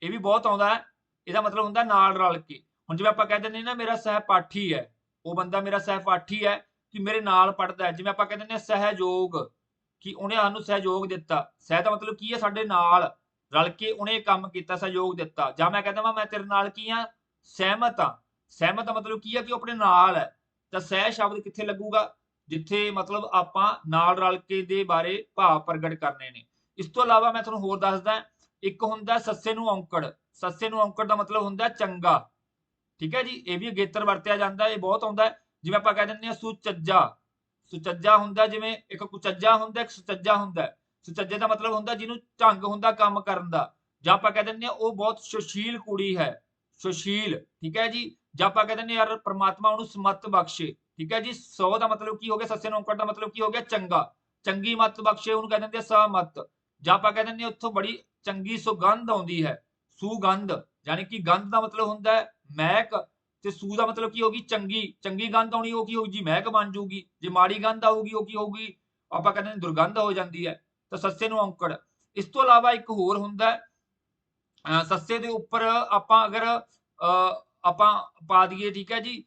ਇਹ ਵੀ ਬਹੁਤ ਆਉਂਦਾ ਹੈ। ਇਹਦਾ ਮਤਲਬ ਹੁੰਦਾ ਨਾਲ ਰਲ ਕੇ। ਹੁਣ ਜਿਵੇਂ ਆਪਾਂ ਕਹਿ ਦਿੰਦੇ ਨਾ ਮੇਰਾ ਸਹਿਪਾਠੀ ਹੈ, ਉਹ ਬੰਦਾ ਮੇਰਾ ਸਹਿਪਾਠੀ ਹੈ ਕਿ ਮੇਰੇ ਨਾਲ ਪੜ੍ਹਦਾ ਹੈ। ਜਿਵੇਂ ਆਪਾਂ ਕਹਿ ਦਿੰਦੇ ਸਹਿਯੋਗ, ਕਿ ਉਹਨੇ ਸਾਨੂੰ ਸਹਿਯੋਗ ਦਿੱਤਾ। ਸਹਿ ਦਾ ਮਤਲਬ ਕੀ ਹੈ? ਸਾਡੇ ਨਾਲ ਰਲ ਕੇ ਉਹਨੇ ਕੰਮ ਕੀਤਾ, ਸਹਿਯੋਗ ਦਿੱਤਾ। ਜਾਂ ਮੈਂ ਕਹਿੰਦਾ ਵਾ ਮੈਂ ਤੇਰੇ ਨਾਲ ਕੀ ਆ? ਸਹਿਮਤ ਆ। ਸਹਿਮਤ ਦਾ ਮਤਲਬ ਕੀ ਹੈ? ਕਿ ਉਹ ਆਪਣੇ ਨਾਲ ਹੈ। ਤਾਂ ਸਹਿ ਸ਼ਬਦ ਕਿੱਥੇ ਲੱਗੂਗਾ? ਜਿੱਥੇ ਮਤਲਬ ਆਪਾਂ ਨਾਲ ਰਲ ਕੇ ਦੇ ਬਾਰੇ ਭਾਵ ਪ੍ਰਗਟ ਕਰਨੇ ਨੇ। ਇਸ ਤੋਂ ਇਲਾਵਾ ਮੈਂ ਤੁਹਾਨੂੰ ਹੋਰ ਦੱਸਦਾ, ਇੱਕ ਹੁੰਦਾ ਸੱਸੇ ਨੂੰ ਔਂਕੜ। ਸੱਸੇ ਨੂੰ ਔਂਕੜ ਦਾ ਮਤਲਬ ਹੁੰਦਾ ਚੰਗਾ। ਠੀਕ ਹੈ ਜੀ, ਇਹ ਵੀ ਅਗੇਤਰ ਵਰਤਿਆ ਜਾਂਦਾ, ਇਹ ਬਹੁਤ ਆਉਂਦਾ। ਜਿਵੇਂ ਆਪਾਂ ਕਹਿ ਦਿੰਦੇ ਹਾਂ ਸੁਚੱਜਾ। ਸੁਚੱਜਾ ਹੁੰਦਾ, ਜਿਵੇਂ ਇੱਕ ਕੁਚੱਜਾ ਹੁੰਦਾ, ਇੱਕ ਸੁਚੱਜਾ ਹੁੰਦਾ। ਸੁਚੱਜੇ ਦਾ ਮਤਲਬ ਹੁੰਦਾ ਜਿਹਨੂੰ ਢੰਗ ਹੁੰਦਾ ਕੰਮ ਕਰਨ ਦਾ। ਜਾਂ ਆਪਾਂ ਕਹਿ ਦਿੰਦੇ ਹਾਂ ਉਹ ਬਹੁਤ ਸੁਸ਼ੀਲ ਕੁੜੀ ਹੈ, ਸੁਸ਼ੀਲ। ਠੀਕ ਹੈ ਜੀ, ਜਾਂ ਆਪਾਂ ਕਹਿ ਦਿੰਦੇ ਯਾਰ ਪ੍ਰਮਾਤਮਾ ਉਹਨੂੰ ਸਮੱਤ ਬਖਸ਼ੇ। ਠੀਕ ਹੈ ਜੀ, ਸੌ ਦਾ ਮਤਲਬ ਕੀ ਹੋ ਗਿਆ? ਸੱਸੇ ਨੂੰ ਔਂਕੜ ਦਾ ਮਤਲਬ ਕੀ ਹੋ ਗਿਆ? ਚੰਗਾ, ਚੰਗੀ ਮੱਤ ਬਖਸ਼ੇ, ਉਹਨੂੰ ਕਹਿ ਦਿੰਦੇ ਸਮੱਤ। ਜਾਂ ਆਪਾਂ ਕਹਿ ਦਿੰਦੇ ਉੱਥੋਂ ਬੜੀ ਚੰਗੀ ਸੁਗੰਧ ਆਉਂਦੀ ਹੈ, ਸੁਗੰਧ। ਯਾਨੀ ਕਿ ਗੰਧ ਦਾ ਮਤਲਬ ਹੁੰਦਾ ਹੈ ਮਹਿਕ, ਤੇ ਸੂ ਦਾ ਮਤਲਬ ਕੀ ਹੋਗੀ? ਚੰਗੀ। ਚੰਗੀ ਗੰਧ ਆਉਣੀ, ਉਹ ਕੀ ਹੋਊਗੀ? ਮਹਿਕ ਬਣ ਜੂਗੀ। ਜੇ ਮਾੜੀ ਗੰਧ ਆਊਗੀ, ਉਹ ਕੀ ਹੋਊਗੀ? ਆਪਾਂ ਕਹਿੰਦੇ ਦੁਰਗੰਧ ਹੋ ਜਾਂਦੀ ਹੈ। ਤਾਂ ਸੱਸੇ ਨੂੰ ਔਂਕੜ। ਇਸ ਤੋਂ ਇਲਾਵਾ ਇੱਕ ਹੋਰ ਹੁੰਦਾ, ਸੱਸੇ ਦੇ ਉੱਪਰ ਆਪਾਂ ਅਗਰ ਆਪਾਂ ਪਾ ਦਈਏ, ਠੀਕ ਹੈ ਜੀ,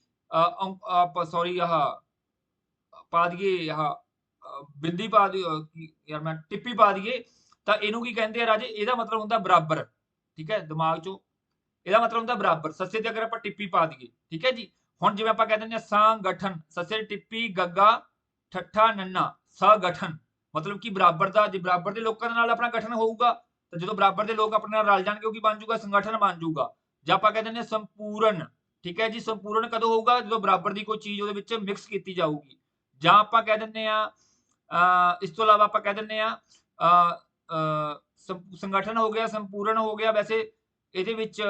ਸੌਰੀ, ਆਹ ਪਾ ਦਈਏ, ਬਿੰਦੀ ਪਾ ਦਈਏ, ਯਾਰ ਮੈਂ ਟਿੱਪੀ ਪਾ ਦਈਏ, ਤਾਂ ਇਹਨੂੰ ਕੀ ਕਹਿੰਦੇ ਆ ਰਾਜੇ? ਇਹਦਾ ਮਤਲਬ ਹੁੰਦਾ ਬਰਾਬਰ। ਠੀਕ ਹੈ, ਦਿਮਾਗ ਚੋਂ ਇਹਦਾ ਮਤਲਬ ਹੁੰਦਾ ਬਰਾਬਰ। ਸੱਸੇ ਤੇ ਅਗਰ ਆਪਾਂ ਟਿੱਪੀ ਪਾ ਦਈਏ, ਠੀਕ ਹੈ ਜੀ। ਹੁਣ ਜਿਵੇਂ ਆਪਾਂ ਕਹਿ ਦਿੰਦੇ ਹਾਂ ਸੰਗਠਨ, ਸੱਸੇ ਟਿੱਪੀ ਗੱਗਾ ਠੱਠਾ ਨੰਨਾ, ਸੰਗਠਨ, ਮਤਲਬ ਕਿ ਬਰਾਬਰ ਦਾ। ਜੇ ਬਰਾਬਰ ਦੇ ਲੋਕਾਂ ਦੇ ਨਾਲ ਆਪਣਾ ਗਠਨ ਹੋਊਗਾ, ਤਾਂ ਜਦੋਂ ਬਰਾਬਰ ਦੇ ਲੋਕ ਆਪਣੇ ਨਾਲ ਰਲ ਜਾਣਗੇ, ਉਹ ਕੀ ਬਣ ਜਾਊਗਾ? ਸੰਗਠਨ ਬਣ ਜਾਊਗਾ। ਜਾਂ ਆਪਾਂ ਕਹਿ ਦਿੰਦੇ ਹਾਂ ਸੰਪੂਰਨ। ਠੀਕ ਹੈ ਜੀ, ਸੰਪੂਰਨ ਕਦੋਂ ਹੋਊਗਾ? ਜਦੋਂ ਬਰਾਬਰ ਦੀ ਕੋਈ ਚੀਜ਼ ਉਹਦੇ ਵਿੱਚ ਮਿਕਸ ਕੀਤੀ ਜਾਊਗੀ। ਜਾਂ ਆਪਾਂ ਕਹਿ ਦਿੰਦੇ ਆ, ਇਸ ਤੋਂ ਇਲਾਵਾ ਆਪਾਂ ਕਹਿ ਦਿੰਦੇ ਆ ਸੰਗਠਨ ਹੋ ਗਿਆ, ਸੰਪੂਰਨ ਹੋ ਗਿਆ। ਵੈਸੇ ਇਹਦੇ ਵਿੱਚ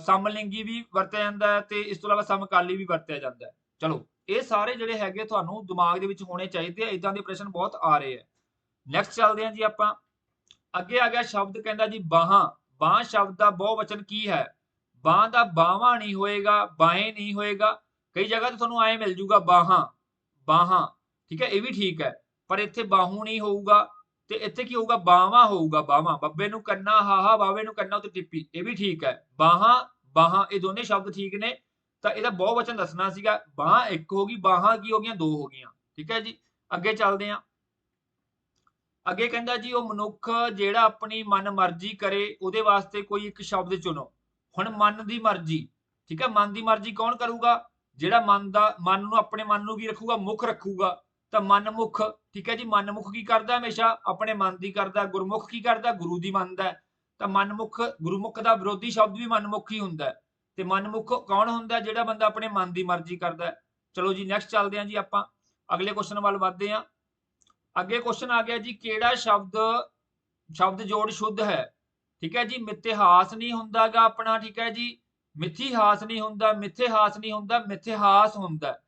ਸਮਲਿੰਗੀ ਵੀ ਵਰਤਿਆ ਜਾਂਦਾ ਹੈ, ਤੇ ਇਸ ਤੋਂ ਇਲਾਵਾ ਸਮਕਾਲੀ ਵੀ ਵਰਤਿਆ ਜਾਂਦਾ ਹੈ। ਚਲੋ, ਇਹ ਸਾਰੇ ਜਿਹੜੇ ਹੈਗੇ ਤੁਹਾਨੂੰ ਦਿਮਾਗ ਦੇ ਵਿੱਚ ਹੋਣੇ ਚਾਹੀਦੇ ਆ। ਇਦਾਂ ਦੇ ਪ੍ਰਸ਼ਨ ਬਹੁਤ ਆ ਰਹੇ ਆ। ਨੈਕਸਟ ਚੱਲਦੇ ਹਾਂ ਜੀ ਆਪਾਂ। ਅੱਗੇ ਆ ਗਿਆ ਸ਼ਬਦ, ਕਹਿੰਦਾ ਜੀ ਬਾਹਾਂ। ਬਾਂਹ ਸ਼ਬਦ ਦਾ ਬਹੁਵਚਨ ਕੀ ਹੈ? ਬਾਂਹ ਦਾ ਬਾਹਾਂ ਨਹੀਂ ਹੋਏਗਾ, ਬਾਹੇ ਨਹੀਂ ਹੋਏਗਾ। ਕਈ ਜਗ੍ਹਾ ਤੇ ਤੁਹਾਨੂੰ ਐਂ ਮਿਲ ਜੂਗਾ ਬਾਹਾਂ, ਬਾਹਾਂ। ਠੀਕ ਹੈ, ਇਹ ਵੀ ਠੀਕ ਹੈ, ਪਰ ਇੱਥੇ ਬਾਹੂ ਨਹੀਂ ਹੋਊਗਾ, ਤੇ ਇੱਥੇ ਕੀ ਹੋਊਗਾ, ਬਾਹਾਂ ਹੋਊਗਾ, ਬਾਹਾਂ, ਬੱਬੇ ਨੂੰ ਕੰਨਾ ਹਾਹਾ, ਬਾਵੇ ਨੂੰ ਕੰਨਾ ਉੱਤੇ ਟਿੱਪੀ, ਇਹ ਵੀ ਠੀਕ ਹੈ। ਬਾਹਾਂ ਬਾਹਾਂ ਇਹ ਦੋਨੇ ਸ਼ਬਦ ਠੀਕ ਨੇ। ਤਾਂ ਇਹਦਾ ਬਹੁਵਚਨ ਦੱਸਣਾ ਸੀਗਾ, ਬਾਹਾਂ ਇੱਕ ਹੋ ਗਈ, ਬਾਹਾਂ ਕੀ ਹੋ ਗਈਆਂ, ਦੋ ਹੋ ਗਈਆਂ। ਠੀਕ ਹੈ ਜੀ, ਅੱਗੇ ਚੱਲਦੇ ਹਾਂ। ਅੱਗੇ ਕਹਿੰਦਾ ਜੀ, ਉਹ ਮਨੁੱਖ ਜਿਹੜਾ ਆਪਣੀ ਮਨ ਮਰਜ਼ੀ ਕਰੇ ਉਹਦੇ ਵਾਸਤੇ ਕੋਈ ਇੱਕ ਸ਼ਬਦ ਚੁਣੋ। ਹੁਣ ਮਨ ਦੀ ਮਰਜ਼ੀ, ਠੀਕ ਹੈ, ਮਨ ਦੀ ਮਰਜ਼ੀ ਕੌਣ ਕਰੂਗਾ, ਜਿਹੜਾ ਮਨ ਨੂੰ ਆਪਣੇ ਮਨ ਨੂੰ ਕੀ ਰੱਖੂਗਾ, ਮੁੱਖ ਰੱਖੂਗਾ। ਤਾਂ ਮਨਮੁਖ, ਠੀਕ ਹੈ ਜੀ, ਮਨਮੁਖ ਕੀ ਕਰਦਾ, ਹਮੇਸ਼ਾ ਆਪਣੇ ਮਨ ਦੀ ਕਰਦਾ। ਗੁਰਮੁਖ ਕੀ ਕਰਦਾ, ਗੁਰੂ ਦੀ ਮੰਨਦਾ। ਤਾਂ ਮਨਮੁਖ, ਗੁਰਮੁਖ ਦਾ ਵਿਰੋਧੀ ਸ਼ਬਦ ਵੀ ਮਨਮੁਖ ਹੀ ਹੁੰਦਾ। ਤੇ ਮਨਮੁਖ ਕੌਣ ਹੁੰਦਾ, ਜਿਹੜਾ ਬੰਦਾ ਆਪਣੇ ਮਨ ਦੀ ਮਰਜ਼ੀ ਕਰਦਾ। ਚਲੋ ਜੀ ਨੈਕਸਟ ਚੱਲਦੇ ਹਾਂ ਜੀ, ਆਪਾਂ ਅਗਲੇ ਕੁਐਸਚਨ ਵੱਲ ਵੱਧਦੇ ਹਾਂ। ਅੱਗੇ ਕੁਐਸਚਨ ਆ ਗਿਆ ਜੀ, ਕਿਹੜਾ ਸ਼ਬਦ ਜੋੜ ਸ਼ੁੱਧ ਹੈ। ਠੀਕ ਹੈ ਜੀ, ਮਿਥਿਹਾਸ ਨਹੀਂ ਹੁੰਦਾਗਾ ਆਪਣਾ, ਠੀਕ ਹੈ ਜੀ, ਮਿਥਿਹਾਸ ਨਹੀਂ ਹੁੰਦਾ, ਮਿਥਿਹਾਸ ਨਹੀਂ ਹੁੰਦਾ, ਮਿਥਿਹਾਸ ਹੁੰਦਾ।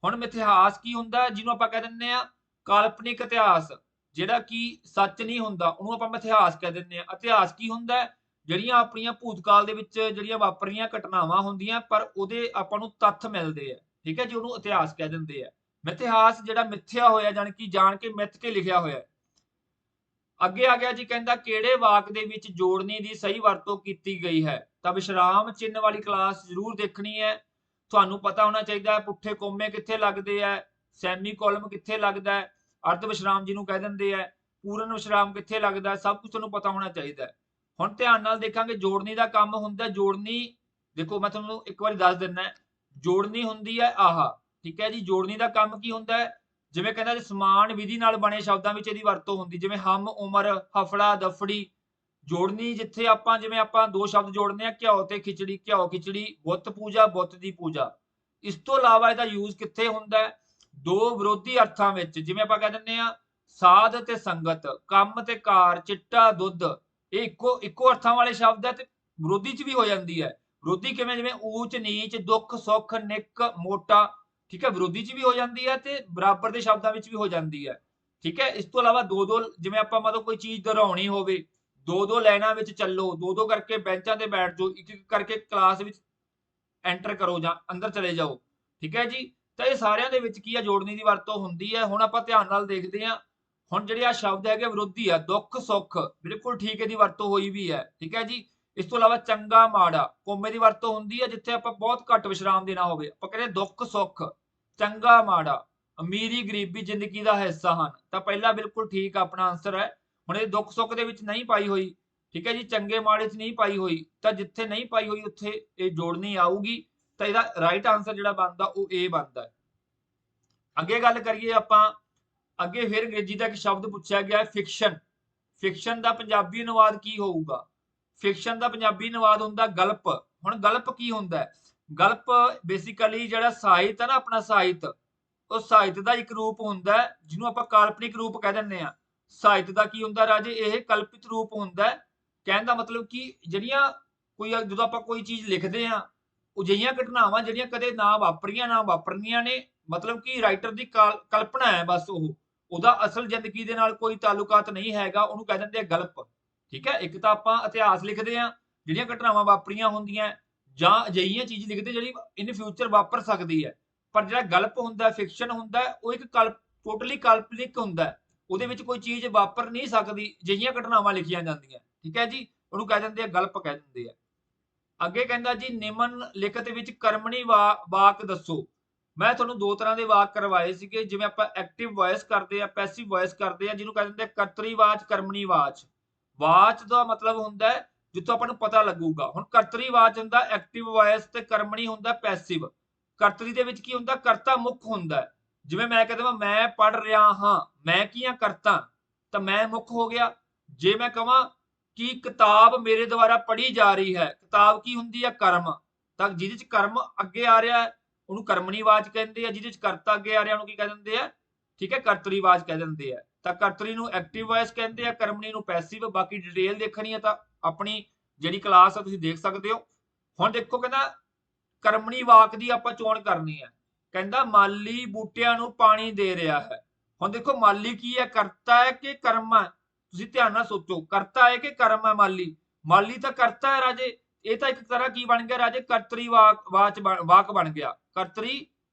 ਹੁਣ ਮਿਥਿਹਾਸ ਕੀ ਹੁੰਦਾ, ਜਿਹਨੂੰ ਆਪਾਂ ਕਹਿ ਦਿੰਦੇ ਆ ਕਾਲਪਨਿਕ ਇਤਿਹਾਸ, ਜਿਹੜਾ ਕਿ ਸੱਚ ਨਹੀਂ ਹੁੰਦਾ, ਉਹਨੂੰ ਆਪਾਂ ਮਿਥਿਹਾਸ ਕਹਿ ਦਿੰਦੇ ਆ। ਇਤਿਹਾਸ ਕੀ ਹੁੰਦਾ, ਜਿਹੜੀਆਂ ਆਪਣੀਆਂ ਭੂਤਕਾਲ ਦੇ ਵਿੱਚ ਜਿਹੜੀਆਂ ਵਾਪਰੀਆਂ ਘਟਨਾਵਾਂ ਹੁੰਦੀਆਂ, ਪਰ ਉਹਦੇ ਆਪਾਂ ਨੂੰ ਤੱਥ ਮਿਲਦੇ ਆ। ਠੀਕ ਹੈ ਜੀ, ਉਹਨੂੰ ਇਤਿਹਾਸ ਕਹਿ ਦਿੰਦੇ ਆ। ਮਿਥਿਹਾਸ ਜਿਹੜਾ ਮਿਥਿਆ ਹੋਇਆ, ਜਾਣ ਕੇ ਮਿੱਥ ਕੇ ਲਿਖਿਆ ਹੋਇਆ। ਅੱਗੇ ਆ ਗਿਆ ਜੀ, ਕਹਿੰਦਾ ਕਿਹੜੇ ਵਾਕ ਦੇ ਵਿੱਚ ਜੋੜਨੀ ਦੀ ਸਹੀ ਵਰਤੋਂ ਕੀਤੀ ਗਈ ਹੈ। ਤਾਂ ਵਿਸ਼ਰਾਮ ਚਿੰਨ੍ਹ ਵਾਲੀ ਕਲਾਸ ਜ਼ਰੂਰ ਦੇਖਣੀ ਹੈ। ਤੁਹਾਨੂੰ ਪਤਾ ਹੋਣਾ ਚਾਹੀਦਾ ਹੈ ਪੁੱਠੇ ਕੋਮੇ ਕਿੱਥੇ ਲੱਗਦੇ ਆ, ਸੈਮੀ ਕੋਲਮ ਕਿੱਥੇ ਲੱਗਦਾ ਹੈ, ਅਰਧ ਵਿਸ਼ਰਾਮ ਜਿਹਨੂੰ ਕਹਿ ਦਿੰਦੇ ਆ, ਪੂਰਨ ਵਿਸ਼ਰਾਮ ਕਿੱਥੇ ਲੱਗਦਾ, ਸਭ ਕੁਝ ਤੁਹਾਨੂੰ ਪਤਾ ਹੋਣਾ ਚਾਹੀਦਾ। ਹੁਣ ਧਿਆਨ ਨਾਲ ਦੇਖਾਂਗੇ, ਜੋੜਨੀ ਦਾ ਕੰਮ ਹੁੰਦਾ, ਜੋੜਨੀ ਦੇਖੋ ਮੈਂ ਤੁਹਾਨੂੰ ਇੱਕ ਵਾਰੀ ਦੱਸ ਦਿੰਦਾ, ਜੋੜਨੀ ਹੁੰਦੀ ਹੈ ਆਹ, ਠੀਕ ਹੈ ਜੀ। ਜੋੜਨੀ ਦਾ ਕੰਮ ਕੀ ਹੁੰਦਾ ਹੈ, ਜਿਵੇਂ ਕਹਿੰਦਾ ਸਮਾਨ ਵਿਧੀ ਨਾਲ ਬਣੇ ਸ਼ਬਦਾਂ ਵਿੱਚ ਇਹਦੀ ਵਰਤੋਂ ਹੁੰਦੀ, ਜਿਵੇਂ ਹਮ, ਉਮਰ, ਹਫੜਾ ਦਫੜੀ। ਜੋੜਨੀ ਜਿੱਥੇ ਆਪਾਂ, ਜਿਵੇਂ ਆਪਾਂ ਦੋ ਸ਼ਬਦ ਜੋੜਨੇ ਆ, ਘਿਓ ਤੇ ਖਿਚੜੀ, ਘਿਓ ਖਿਚੜੀ, ਬੁੱਤ ਪੂਜਾ, ਬੁੱਤ ਦੀ ਪੂਜਾ। ਇਸ ਤੋਂ ਇਲਾਵਾ ਇਹਦਾ ਯੂਜ਼ ਕਿੱਥੇ ਹੁੰਦਾ ਹੈ, ਦੋ ਵਿਰੋਧੀ ਅਰਥਾਂ ਵਿੱਚ, ਜਿਵੇਂ ਆਪਾਂ ਕਹਿ ਦਿੰਦੇ ਆ ਸਾਧ ਤੇ ਸੰਗਤ, ਕੰਮ ਤੇ ਕਾਰ, ਚਿੱਟਾ ਦੁੱਧ। ਇਹ ਇੱਕੋ ਅਰਥਾਂ ਵਾਲੇ ਸ਼ਬਦ ਹੈ ਤੇ ਵਿਰੋਧੀ ਚ ਵੀ ਹੋ ਜਾਂਦੀ ਹੈ। ਵਿਰੋਧੀ ਕਿਵੇਂ, ਜਿਵੇਂ ਊਚ ਨੀਚ, ਦੁੱਖ ਸੁੱਖ, ਨਿੱਕ ਮੋਟਾ, ਠੀਕ ਹੈ, ਵਿਰੋਧੀ ਚ ਵੀ ਹੋ ਜਾਂਦੀ ਹੈ ਤੇ ਬਰਾਬਰ ਦੇ ਸ਼ਬਦਾਂ ਵਿੱਚ ਵੀ ਹੋ ਜਾਂਦੀ ਹੈ। ਠੀਕ ਹੈ, ਇਸ ਤੋਂ ਇਲਾਵਾ ਦੋ ਜਿਵੇਂ ਆਪਾਂ ਮਤਲਬ ਕੋਈ ਚੀਜ਼ ਦੁਹਰਾਉਣੀ ਹੋਵੇ, ਦੋ ਲਾਈਨਾਂ ਵਿੱਚ ਚੱਲੋ, ਦੋ ਕਰਕੇ ਬੈਂਚਾਂ ਤੇ ਬੈਠ ਜਾਓ, ਇੱਕ ਕਰਕੇ ਕਲਾਸ ਵਿੱਚ ਐਂਟਰ ਕਰੋ ਜਾਂ ਅੰਦਰ ਚਲੇ ਜਾਓ। ਠੀਕ ਹੈ ਜੀ, ਤਾਂ ਇਹ ਸਾਰਿਆਂ ਦੇ ਵਿੱਚ ਕੀ ਆ, ਜੋੜਨੀ ਦੀ ਵਰਤੋਂ ਹੁੰਦੀ ਹੈ। ਹੁਣ ਆਪਾਂ ਧਿਆਨ ਨਾਲ ਦੇਖਦੇ ਹਾਂ। ਹੁਣ ਜਿਹੜੇ ਆ ਸ਼ਬਦ ਹੈਗੇ ਵਿਰੋਧੀ ਆ, ਦੁੱਖ ਸੁੱਖ, ਬਿਲਕੁਲ ਠੀਕ ਇਹਦੀ ਵਰਤੋਂ ਹੋਈ ਵੀ ਹੈ। ਠੀਕ ਹੈ ਜੀ, ਇਸ ਤੋਂ ਇਲਾਵਾ ਚੰਗਾ ਮਾੜਾ, ਕੋਮੇ ਦੀ ਵਰਤੋਂ ਹੁੰਦੀ ਹੈ ਜਿੱਥੇ ਆਪਾਂ ਬਹੁਤ ਘੱਟ ਵਿਸ਼ਰਾਮ ਦੇਣਾ ਹੋਵੇ। ਆਪਾਂ ਕਹਿੰਦੇ ਦੁੱਖ ਸੁੱਖ, ਚੰਗਾ ਮਾੜਾ, ਅਮੀਰੀ ਗਰੀਬੀ ਜ਼ਿੰਦਗੀ ਦਾ ਹਿੱਸਾ ਹਨ। ਤਾਂ ਪਹਿਲਾ ਬਿਲਕੁਲ ਠੀਕ ਆਪਣਾ ਆਨਸਰ ਹੈ। ਹੁਣ ਇਹ ਦੁੱਖ ਸੁੱਖ ਦੇ ਵਿੱਚ ਨਹੀਂ ਪਾਈ ਹੋਈ, ਠੀਕ ਹੈ ਜੀ, ਚੰਗੇ ਮਾੜੇ 'ਚ ਨਹੀਂ ਪਾਈ ਹੋਈ, ਤਾਂ ਜਿੱਥੇ ਨਹੀਂ ਪਾਈ ਹੋਈ ਉੱਥੇ ਇਹ ਜੋੜਨੀ ਆਊਗੀ। ਤਾਂ ਇਹਦਾ ਰਾਈਟ ਆਨਸਰ ਜਿਹੜਾ ਬਣਦਾ ਉਹ ਇਹ ਬਣਦਾ। ਅੱਗੇ ਗੱਲ ਕਰੀਏ ਆਪਾਂ, ਅੱਗੇ ਫਿਰ ਅੰਗਰੇਜ਼ੀ ਦਾ ਇੱਕ ਸ਼ਬਦ ਪੁੱਛਿਆ ਗਿਆ, ਫਿਕਸ਼ਨ। ਫਿਕਸ਼ਨ ਦਾ ਪੰਜਾਬੀ ਅਨੁਵਾਦ ਕੀ ਹੋਊਗਾ। ਫਿਕਸ਼ਨ ਦਾ ਪੰਜਾਬੀ ਅਨੁਵਾਦ ਹੁੰਦਾ ਗਲਪ। ਹੁਣ ਗਲਪ ਕੀ ਹੁੰਦਾ ਹੈ, ਗਲਪ ਬੇਸਿਕਲੀ ਜਿਹੜਾ ਸਾਹਿਤ ਹੈ ਨਾ, ਆਪਣਾ ਸਾਹਿਤ, ਉਹ ਸਾਹਿਤ ਦਾ ਇੱਕ ਰੂਪ ਹੁੰਦਾ ਜਿਹਨੂੰ ਆਪਾਂ ਕਾਲਪਨਿਕ ਰੂਪ ਕਹਿ ਦਿੰਦੇ ਆ। ਸਾਹਿਤ ਦਾ ਕੀ ਹੁੰਦਾ ਰਾਜੇ, ਇਹ ਕਲਪਿਤ ਰੂਪ ਹੁੰਦਾ। ਕਹਿਣ ਦਾ ਮਤਲਬ ਕਿ ਜਿਹੜੀਆਂ ਜਦੋਂ ਆਪਾਂ ਕੋਈ ਚੀਜ਼ ਲਿਖਦੇ ਆ, ਅਜਿਹੀਆਂ ਘਟਨਾਵਾਂ ਜਿਹੜੀਆਂ ਕਦੇ ਨਾ ਵਾਪਰੀਆਂ ਨਾ ਵਾਪਰਨੀਆਂ ਨੇ, ਮਤਲਬ ਕਿ ਰਾਈਟਰ ਦੀ ਕਲਪਨਾ ਹੈ ਬਸ, ਉਹਦਾ ਅਸਲ ਜ਼ਿੰਦਗੀ ਦੇ ਨਾਲ ਕੋਈ ਤਾਲੁਕਾਤ ਨਹੀਂ ਹੈਗਾ, ਉਹਨੂੰ ਕਹਿ ਦਿੰਦੇ ਆ ਗਲਪ। ਠੀਕ ਹੈ, ਇੱਕ ਤਾਂ ਆਪਾਂ ਇਤਿਹਾਸ ਲਿਖਦੇ ਆ ਜਿਹੜੀਆਂ ਘਟਨਾਵਾਂ ਵਾਪਰੀਆਂ ਹੁੰਦੀਆਂ, ਜਾਂ ਅਜਿਹੀਆਂ ਚੀਜ਼ ਲਿਖਦੇ ਜਿਹੜੀ ਇਨ ਫਿਊਚਰ ਵਾਪਰ ਸਕਦੀ ਹੈ। ਪਰ ਜਿਹੜਾ ਗਲਪ ਹੁੰਦਾ, ਫਿਕਸ਼ਨ ਹੁੰਦਾ, ਉਹ ਇੱਕ ਟੋਟਲੀ ਕਾਲਪਨਿਕ ਹੁੰਦਾ, ਉਹਦੇ ਵਿੱਚ ਕੋਈ ਚੀਜ਼ ਵਾਪਰ ਨਹੀਂ ਸਕਦੀ, ਅਜਿਹੀਆਂ ਘਟਨਾਵਾਂ ਲਿਖੀਆਂ ਜਾਂਦੀਆਂ। ਠੀਕ ਹੈ ਜੀ, ਉਹਨੂੰ ਕਹਿ ਦਿੰਦੇ ਆ ਗਲਪ ਕਹਿ ਦਿੰਦੇ ਆ। ਅੱਗੇ ਕਹਿੰਦਾ ਜੀ, ਨਿਮਨ ਲਿਖਤ ਵਿੱਚ ਕਰਮਣੀ ਵਾਕ ਦੱਸੋ। ਮੈਂ ਤੁਹਾਨੂੰ ਦੋ ਤਰ੍ਹਾਂ ਦੇ ਵਾਕ ਕਰਵਾਏ ਸੀਗੇ, ਜਿਵੇਂ ਆਪਾਂ ਐਕਟਿਵ ਵੌਇਸ ਕਰਦੇ ਆ, ਪੈਸਿਵ ਵੌਇਸ ਕਰਦੇ ਆ, ਜਿਹਨੂੰ ਕਹਿ ਦਿੰਦੇ ਆ ਕਰਤਰੀਵਾਚ, ਕਰਮਣੀਵਾਚ। ਵਾਚ ਦਾ ਮਤਲਬ ਹੁੰਦਾ ਜਿੱਥੋਂ ਆਪਾਂ ਨੂੰ ਪਤਾ ਲੱਗੂਗਾ। ਹੁਣ ਕਰਤਰੀਵਾਚ ਹੁੰਦਾ ਐਕਟਿਵ ਵੌਇਸ ਤੇ ਕਰਮਣੀ ਹੁੰਦਾ ਪੈਸਿਵ। ਕਰਤਰੀ ਦੇ ਵਿੱਚ ਕੀ ਹੁੰਦਾ, ਕਰਤਾ ਮੁੱਖ ਹੁੰਦਾ। ਜਿਵੇਂ ਮੈਂ ਕਹਿੰਦਾ ਮੈਂ ਪੜ੍ਹ ਰਿਹਾ ਹਾਂ, ਮੈਂ ਕੀ ਆ, ਕਰਤਾ, ਤਾਂ ਮੈਂ ਮੁੱਖ ਹੋ ਗਿਆ। ਜੇ ਮੈਂ ਕਹਾਂ ਕਿ ਕਿਤਾਬ ਮੇਰੇ ਦੁਆਰਾ ਪੜ੍ਹੀ ਜਾ ਰਹੀ ਹੈ, ਕਿਤਾਬ ਕੀ ਹੁੰਦੀ ਹੈ, ਕਰਮ, ਤਾਂ ਜਿਹਦੇ ਚ ਕਰਮ ਅੱਗੇ ਆ ਰਿਹਾ ਉਹਨੂੰ ਕਰਮਣੀਵਾਚ ਕਹਿੰਦੇ ਆ, ਜਿਹਦੇ ਚ ਕਰਤਾ ਅੱਗੇ ਆ ਰਿਹਾ ਉਹਨੂੰ ਕੀ ਕਹਿ ਦਿੰਦੇ ਆ, ਠੀਕ ਹੈ, ਕਰਤਰੀਵਾਚ ਕਹਿ ਦਿੰਦੇ ਆ। ਤਾਂ ਕਰਤਰੀ ਨੂੰ ਐਕਟਿਵ ਵੌਇਸ ਕਹਿੰਦੇ ਆ, ਕਰਮਣੀ ਨੂੰ ਪੈਸਿਵ। ਬਾਕੀ ਡਿਟੇਲ ਦੇਖਣੀ ਹੈ ਤਾਂ ਆਪਣੀ ਜਿਹੜੀ ਕਲਾਸ ਆ ਤੁਸੀਂ ਦੇਖ ਸਕਦੇ ਹੋ। ਹੁਣ ਦੇਖੋ, ਕਹਿੰਦਾ ਕਰਮਣੀ ਵਾਕ ਦੀ ਆਪਾਂ ਚੋਣ ਕਰਨੀ ਹੈ। ਕਹਿੰਦਾ ਮਾਲੀ ਬੂਟਿਆਂ ਨੂੰ ਪਾਣੀ ਦੇ ਰਿਹਾ ਹੈ। ਹੁਣ ਦੇਖੋ ਮਾਲੀ ਕੀ ਹੈ, ਕਰਤਾ ਹੈ ਕਿ ਕਰਮ ਹੈ, ਤੁਸੀਂ ਧਿਆਨ ਨਾਲ ਸੋਚੋ, ਕਰਤਾ ਹੈ ਕਿ ਕਰਮ ਹੈ ਮਾਲੀ। ਮਾਲੀ ਤਾਂ ਕਰਤਾ ਹੈ ਰਾਜੇ, ਇਹ ਤਾਂ ਇੱਕ ਤਰ੍ਹਾਂ ਕੀ ਬਣ ਗਿਆ ਰਾਜੇ, ਕਰਤਰੀ ਵਾਕ ਬਣ ਗਿਆ, ਕਰਤਰੀ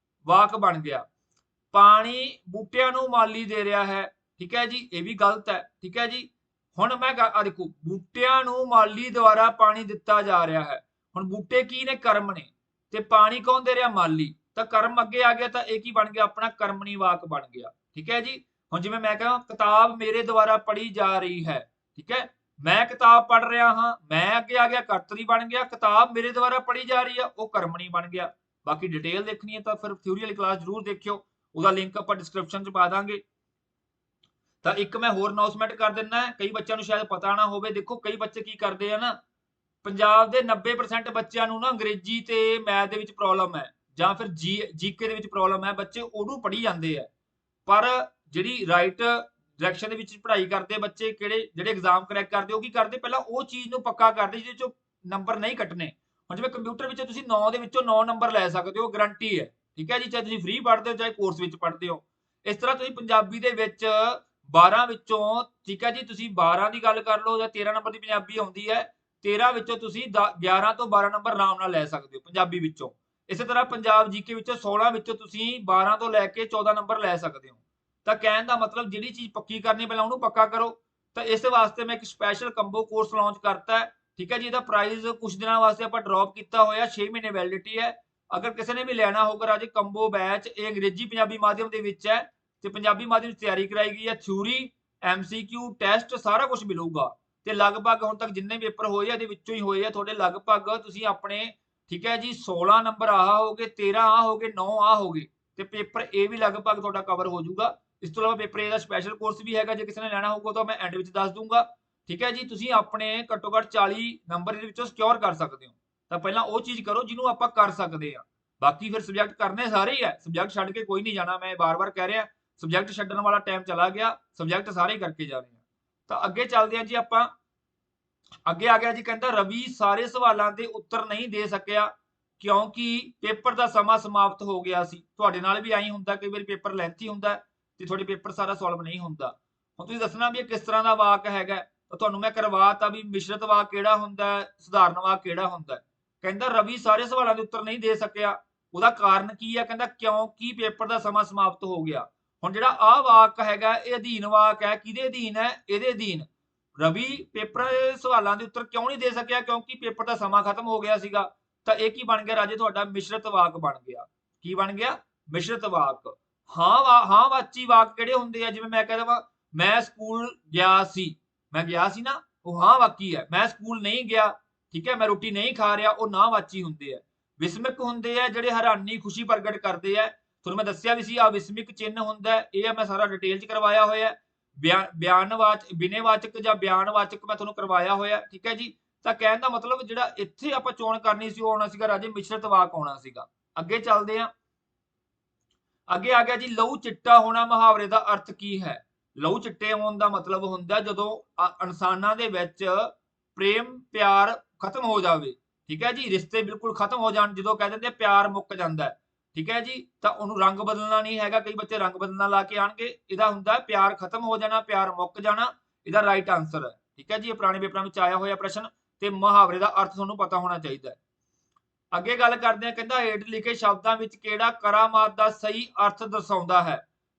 ਵਾਕ ਬਣ ਗਿਆ। ਪਾਣੀ ਬੂਟਿਆਂ ਨੂੰ ਮਾਲੀ ਦੇ ਰਿਹਾ ਹੈ, ठीक है जी, ये भी गलत है। ठीक है जी, हुण मैं देखो बूटियां नूं माली द्वारा पानी दिता जा रहा है। हुण बूटे की ने, कर्म ने, ते पानी कौन दे रहा, माली। तो कर्म अगे आ गया, तो एक ही बन गया अपना कर्मणी वाक बन गया। ठीक है जी, हुण जिवें मैं कहां किताब मेरे द्वारा पढ़ी जा रही है, ठीक है, मैं किताब पढ़ रहा हाँ, मैं अगे आ गया कर्तरी बन गया, किताब मेरे द्वारा पढ़ी जा रही है वो कर्मणी बन गया। बाकी डिटेल देखनी है तो फिर थ्योरी वाली क्लास जरूर देखियो, ਉਹਦਾ ਲਿੰਕ ਆਪਾਂ ਡਿਸਕ੍ਰਿਪਸ਼ਨ ਚ ਪਾ ਦਾਂਗੇ। ਤਾਂ ਇੱਕ ਮੈਂ ਹੋਰ ਅਨਾਉਂਸਮੈਂਟ ਕਰ ਦਿੰਦਾ, ਕਈ ਬੱਚਿਆਂ ਨੂੰ ਸ਼ਾਇਦ ਪਤਾ ਨਾ ਹੋਵੇ। ਦੇਖੋ ਕਈ ਬੱਚੇ ਕੀ ਕਰਦੇ ਆ ਨਾ, ਪੰਜਾਬ ਦੇ 90% ਬੱਚਿਆਂ ਨੂੰ ਨਾ ਅੰਗਰੇਜ਼ੀ ਤੇ ਮੈਥ ਦੇ ਵਿੱਚ ਪ੍ਰੋਬਲਮ ਹੈ, ਜਾਂ ਫਿਰ ਜੀਕੇ ਦੇ ਵਿੱਚ ਪ੍ਰੋਬਲਮ ਹੈ, ਬੱਚੇ ਉਹਨੂੰ ਪੜ੍ਹੀ ਜਾਂਦੇ ਆ। ਪਰ ਜਿਹੜੀ ਰਾਈਟ ਡਾਇਰੈਕਸ਼ਨ ਦੇ ਵਿੱਚ ਪੜ੍ਹਾਈ ਕਰਦੇ ਬੱਚੇ, ਕਿਹੜੇ ਜਿਹੜੇ ਐਗਜ਼ਾਮ ਕਰੈਕ ਕਰਦੇ, ਉਹ ਕੀ ਕਰਦੇ, ਪਹਿਲਾਂ ਉਹ ਚੀਜ਼ ਨੂੰ ਪੱਕਾ ਕਰਦੇ ਜਿਹਦੇ ਚੋਂ ਨੰਬਰ ਨਹੀਂ ਕੱਟਣੇ। ਹੁਣ ਜਿਵੇਂ ਕੰਪਿਊਟਰ ਵਿੱਚ ਤੁਸੀਂ 9 ਦੇ ਵਿੱਚੋਂ 9 ਨੰਬਰ ਲੈ ਸਕਦੇ ਹੋ, ਗਰੰਟੀ ਹੈ। ਠੀਕ ਹੈ ਜੀ, ਚਾਹੇ ਤੁਸੀਂ ਫ੍ਰੀ ਪੜ੍ਹਦੇ ਹੋ ਚਾਹੇ ਕੋਰਸ ਵਿੱਚ ਪੜ੍ਹਦੇ ਹੋ। ਇਸ ਤਰ੍ਹਾਂ ਤੁਸੀਂ ਪੰਜਾਬੀ ਦੇ ਵਿੱਚ 12 ਵਿੱਚੋਂ, ਠੀਕ ਹੈ ਜੀ, ਤੁਸੀਂ 12 ਦੀ ਗੱਲ ਕਰ ਲਓ ਜਾਂ 13 ਨੰਬਰ ਦੀ ਪੰਜਾਬੀ ਆਉਂਦੀ ਹੈ, 13 ਵਿੱਚੋਂ ਤੁਸੀਂ 11 ਤੋਂ 12 ਨੰਬਰ ਆਰਾਮ ਨਾਲ ਲੈ ਸਕਦੇ ਹੋ ਪੰਜਾਬੀ ਵਿੱਚੋਂ। ਇਸੇ ਤਰ੍ਹਾਂ ਪੰਜਾਬ ਜੀਕੇ ਵਿੱਚੋਂ 16 ਵਿੱਚੋਂ ਤੁਸੀਂ 12 ਤੋਂ ਲੈ ਕੇ 14 ਨੰਬਰ ਲੈ ਸਕਦੇ ਹੋ। ਤਾਂ ਕਹਿਣ ਦਾ ਮਤਲਬ ਜਿਹੜੀ ਚੀਜ਼ ਪੱਕੀ ਕਰਨੀ ਪਹਿਲਾਂ ਉਹਨੂੰ ਪੱਕਾ ਕਰੋ। ਤਾਂ ਇਸ ਵਾਸਤੇ ਮੈਂ ਇੱਕ ਸਪੈਸ਼ਲ ਕੰਬੋ ਕੋਰਸ ਲਾਂਚ ਕਰਤਾ ਹੈ। ਠੀਕ ਹੈ ਜੀ, ਇਹਦਾ ਪ੍ਰਾਈਸ ਕੁਝ ਦਿਨਾਂ ਵਾਸਤੇ ਆਪਾਂ ਡ੍ਰੌਪ ਕੀਤਾ ਹੋਇਆ, 6 ਮਹੀਨੇ ਵੈਲਿਡਿਟੀ ਹੈ। ਅਗਰ ਕਿਸੇ ਨੇ ਵੀ ਲੈਣਾ ਹੋਊਗਾ ਰਾਜੇ ਕੰਬੋ ਬੈਚ, ਇਹ ਅੰਗਰੇਜ਼ੀ ਪੰਜਾਬੀ ਮਾਧਿਅਮ ਦੇ ਵਿੱਚ ਹੈ ਤੇ ਪੰਜਾਬੀ ਮਾਧਿਅਮ ਵਿੱਚ ਤਿਆਰੀ ਕਰਾਈ ਗਈ ਹੈ। ਥਿਊਰੀ, MCQ, ਟੈਸਟ ਸਾਰਾ ਕੁਝ ਮਿਲੂਗਾ ਤੇ ਲਗਭਗ ਹੁਣ ਤੱਕ ਜਿੰਨੇ ਪੇਪਰ ਹੋਏ ਆ ਇਹਦੇ ਵਿੱਚੋਂ ਹੀ ਹੋਏ ਆ ਤੁਹਾਡੇ ਲਗਭਗ। ਤੁਸੀਂ ਆਪਣੇ, ਠੀਕ ਹੈ ਜੀ, 16 ਨੰਬਰ ਆਹ ਹੋ ਗਏ, 13 ਆਹ ਹੋ ਗਏ, 9 ਆਹ ਹੋ ਗਏ, ਤੇ ਪੇਪਰ ਇਹ ਵੀ ਲਗਭਗ ਤੁਹਾਡਾ ਕਵਰ ਹੋ ਜਾਊਗਾ। ਇਸ ਤੋਂ ਇਲਾਵਾ ਪੇਪਰ ਏ ਦਾ ਸਪੈਸ਼ਲ ਕੋਰਸ ਵੀ ਹੈਗਾ, ਜੇ ਕਿਸੇ ਨੇ ਲੈਣਾ ਹੋਊਗਾ ਤਾਂ ਮੈਂ ਐਂਡ ਵਿੱਚ ਦੱਸ ਦੂੰਗਾ। ਠੀਕ ਹੈ ਜੀ, ਤੁਸੀਂ ਆਪਣੇ ਘੱਟੋ ਘੱਟ 40 ਨੰਬਰ ਦੇ ਵਿੱਚੋਂ ਸਿਕਿਉਰ ਕਰ ਸਕਦੇ ਹੋ। ਤਾਂ ਪਹਿਲਾਂ ਉਹ ਚੀਜ਼ ਕਰੋ ਜਿਹਨੂੰ ਆਪਾਂ ਕਰ ਸਕਦੇ ਆ। ਬਾਕੀ ਫਿਰ ਸਬਜੈਕਟ ਕਰਨੇ ਸਾਰੇ ਹੀ ਹੈ, ਸਬਜੈਕਟ ਛੱਡ ਕੇ ਕੋਈ ਨਹੀਂ ਜਾਣਾ। ਮੈਂ ਬਾਰ-ਬਾਰ ਕਹਿ ਰਿਹਾ, ਸਬਜੈਕਟ ਛੱਡਣ ਵਾਲਾ ਟਾਈਮ ਚਲਾ ਗਿਆ, ਸਬਜੈਕਟ ਸਾਰੇ ਕਰਕੇ ਜਾ ਰਹੇ ਆ। ਤਾਂ ਅੱਗੇ ਚੱਲਦੇ ਆ ਜੀ ਆਪਾਂ। ਅੱਗੇ ਆ ਗਿਆ ਜੀ, ਕਹਿੰਦਾ ਰਵੀ ਸਾਰੇ ਸਵਾਲਾਂ ਦੇ ਉੱਤਰ ਨਹੀਂ ਦੇ ਸਕਿਆ ਕਿਉਂਕਿ ਪੇਪਰ ਦਾ ਸਮਾਂ ਸਮਾਪਤ ਹੋ ਗਿਆ ਸੀ। ਤੁਹਾਡੇ ਨਾਲ ਵੀ ਆਈ ਹੁੰਦਾ, ਕਈ ਵਾਰੀ ਪੇਪਰ ਲੈਂਥੀ ਹੁੰਦਾ ਤੇ ਤੁਹਾਡੇ ਪੇਪਰ ਸਾਰਾ ਸੋਲਵ ਨਹੀਂ ਹੁੰਦਾ। ਹੁਣ ਤੁਸੀਂ ਦੱਸਣਾ ਵੀ ਇਹ ਕਿਸ ਤਰ੍ਹਾਂ ਦਾ ਵਾਕ ਹੈਗਾ, ਤਾਂ ਤੁਹਾਨੂੰ ਮੈਂ ਕਰਵਾਤਾ ਵੀ ਮਿਸ਼ਰਤ ਵਾਕ ਕਿਹੜਾ ਹੁੰਦਾ, ਸਧਾਰਨ ਵਾਕ ਕਿਹੜਾ ਹੁੰਦਾ। ਕਹਿੰਦਾ ਰਵੀ ਸਾਰੇ ਸਵਾਲਾਂ ਦੇ ਉੱਤਰ ਨਹੀਂ ਦੇ ਸਕਿਆ, ਉਹਦਾ ਕਾਰਨ ਕੀ ਹੈ, ਕਹਿੰਦਾ ਕਿਉਂਕਿ ਪੇਪਰ ਦਾ ਸਮਾਂ ਸਮਾਪਤ ਹੋ ਗਿਆ। ਹੁਣ ਜਿਹੜਾ ਆਹ ਵਾਕ ਹੈਗਾ ਇਹ ਅਧੀਨ ਵਾਕ ਹੈ, ਕਿਹਦੇ ਅਧੀਨ ਹੈ, ਇਹਦੇ ਅਧੀਨ। ਰਵੀ ਪੇਪਰ ਸਵਾਲਾਂ ਦੇ ਉੱਤਰ ਕਿਉਂ ਨਹੀਂ ਦੇ ਸਕਿਆ, ਕਿਉਂਕਿ ਪੇਪਰ ਦਾ ਸਮਾਂ ਖਤਮ ਹੋ ਗਿਆ ਸੀਗਾ। ਤਾਂ ਇਹ ਕੀ ਬਣ ਗਿਆ ਰਾਜੇ, ਤੁਹਾਡਾ ਮਿਸ਼ਰਤ ਵਾਕ ਬਣ ਗਿਆ। ਕੀ ਬਣ ਗਿਆ, ਮਿਸ਼ਰਤ ਵਾਕ। ਹਾਂ ਵਾਚੀ ਵਾਕ ਕਿਹੜੇ ਹੁੰਦੇ ਆ, ਜਿਵੇਂ ਮੈਂ ਕਹਿ ਦਵਾਂ ਮੈਂ ਸਕੂਲ ਗਿਆ ਸੀ, ਮੈਂ ਗਿਆ ਸੀ ਨਾ, ਉਹ ਹਾਂ ਵਾਕੀ ਹੈ। ਮੈਂ ਸਕੂਲ ਨਹੀਂ ਗਿਆ, ਠੀਕ ਹੈ, ਮੈਂ ਰੋਟੀ ਨਹੀਂ ਖਾ ਰਿਹਾ, ਉਹ ਨਾ ਵਾਚੀ ਹੁੰਦੇ ਆ। ਵਿਸਮਿਕ ਹੁੰਦੇ ਆ ਜਿਹੜੇ ਹੈਰਾਨੀ ਖੁਸ਼ੀ ਪ੍ਰਗਟ ਕਰਦੇ ਆ। ਤੁਹਾਨੂੰ ਮੈਂ ਦੱਸਿਆ ਵੀ ਸੀ ਆ ਵਿਸਮਿਕ ਚਿੰਨ ਹੁੰਦਾ, ਇਹ ਮੈਂ ਸਾਰਾ ਡਿਟੇਲ ਚ ਕਰਵਾਇਆ ਹੋਇਆ। ਬਿਨੇਵਾਚਕ ਜਾਂ ਬਿਆਨਵਾਚਕ ਮੈਂ ਤੁਹਾਨੂੰ ਕਰਵਾਇਆ ਹੋਇਆ। ਠੀਕ ਹੈ ਜੀ, ਤਾਂ ਕਹਿਣ ਦਾ ਮਤਲਬ ਜਿਹੜਾ ਇੱਥੇ ਆਪਾਂ ਚੋਣ ਕਰਨੀ ਸੀ ਉਹ ਆਉਣਾ ਸੀਗਾ ਰਾਜੇ ਮਿਸ਼ਰਤ ਵਾਕ ਆਉਣਾ ਸੀਗਾ। ਅੱਗੇ ਚੱਲਦੇ ਆ। ਅੱਗੇ ਆ ਗਿਆ ਜੀ, ਲਹੂ ਚਿੱਟਾ ਹੋਣਾ ਮੁਹਾਵਰੇ ਦਾ ਅਰਥ ਕੀ ਹੈ। ਲਹੂ ਚਿੱਟੇ ਹੋਣ ਦਾ ਮਤਲਬ ਹੁੰਦਾ ਜਦੋਂ ਇਨਸਾਨਾਂ ਦੇ ਵਿੱਚ ਪ੍ਰੇਮ ਪਿਆਰ ਖਤਮ ਹੋ ਜਾਵੇ। ਠੀਕ ਹੈ ਜੀ, ਰਿਸ਼ਤੇ ਬਿਲਕੁਲ ਖਤਮ ਹੋ ਜਾਣ, ਜਦੋਂ ਕਹਿ ਦਿੰਦੇ ਪਿਆਰ ਮੁੱਕ ਜਾਂਦਾ। ਠੀਕ ਹੈ ਜੀ, ਤਾਂ ਉਹਨੂੰ ਰੰਗ ਬਦਲਣਾ ਨਹੀਂ ਹੈਗਾ, ਕਈ ਬੱਚੇ ਰੰਗ ਬਦਲਣਾ ਲਾ ਕੇ ਆਣਗੇ। ਇਹਦਾ ਹੁੰਦਾ ਪਿਆਰ ਖਤਮ ਹੋ ਜਾਣਾ, ਪਿਆਰ ਮੁੱਕ ਜਾਣਾ, ਇਹਦਾ ਰਾਈਟ ਆਂਸਰ ਹੈ। ਠੀਕ ਹੈ ਜੀ, ਇਹ ਪੁਰਾਣੇ ਪੇਪਰਾਂ ਵਿੱਚ ਆਇਆ ਹੋਇਆ ਪ੍ਰਸ਼ਨ ਤੇ ਮੁਹਾਵਰੇ ਦਾ ਅਰਥ ਤੁਹਾਨੂੰ ਪਤਾ ਹੋਣਾ ਚਾਹੀਦਾ ਹੈ। ਅੱਗੇ ਗੱਲ ਕਰਦੇ ਆ, ਕਹਿੰਦਾ ਹੇਠ ਲਿਖੇ ਸ਼ਬਦਾਂ ਵਿੱਚ ਕਿਹੜਾ ਕਰਾਮਾਤ ਦਾ ਸਹੀ ਅਰਥ ਦਰਸਾਉਂਦਾ ਹੈ।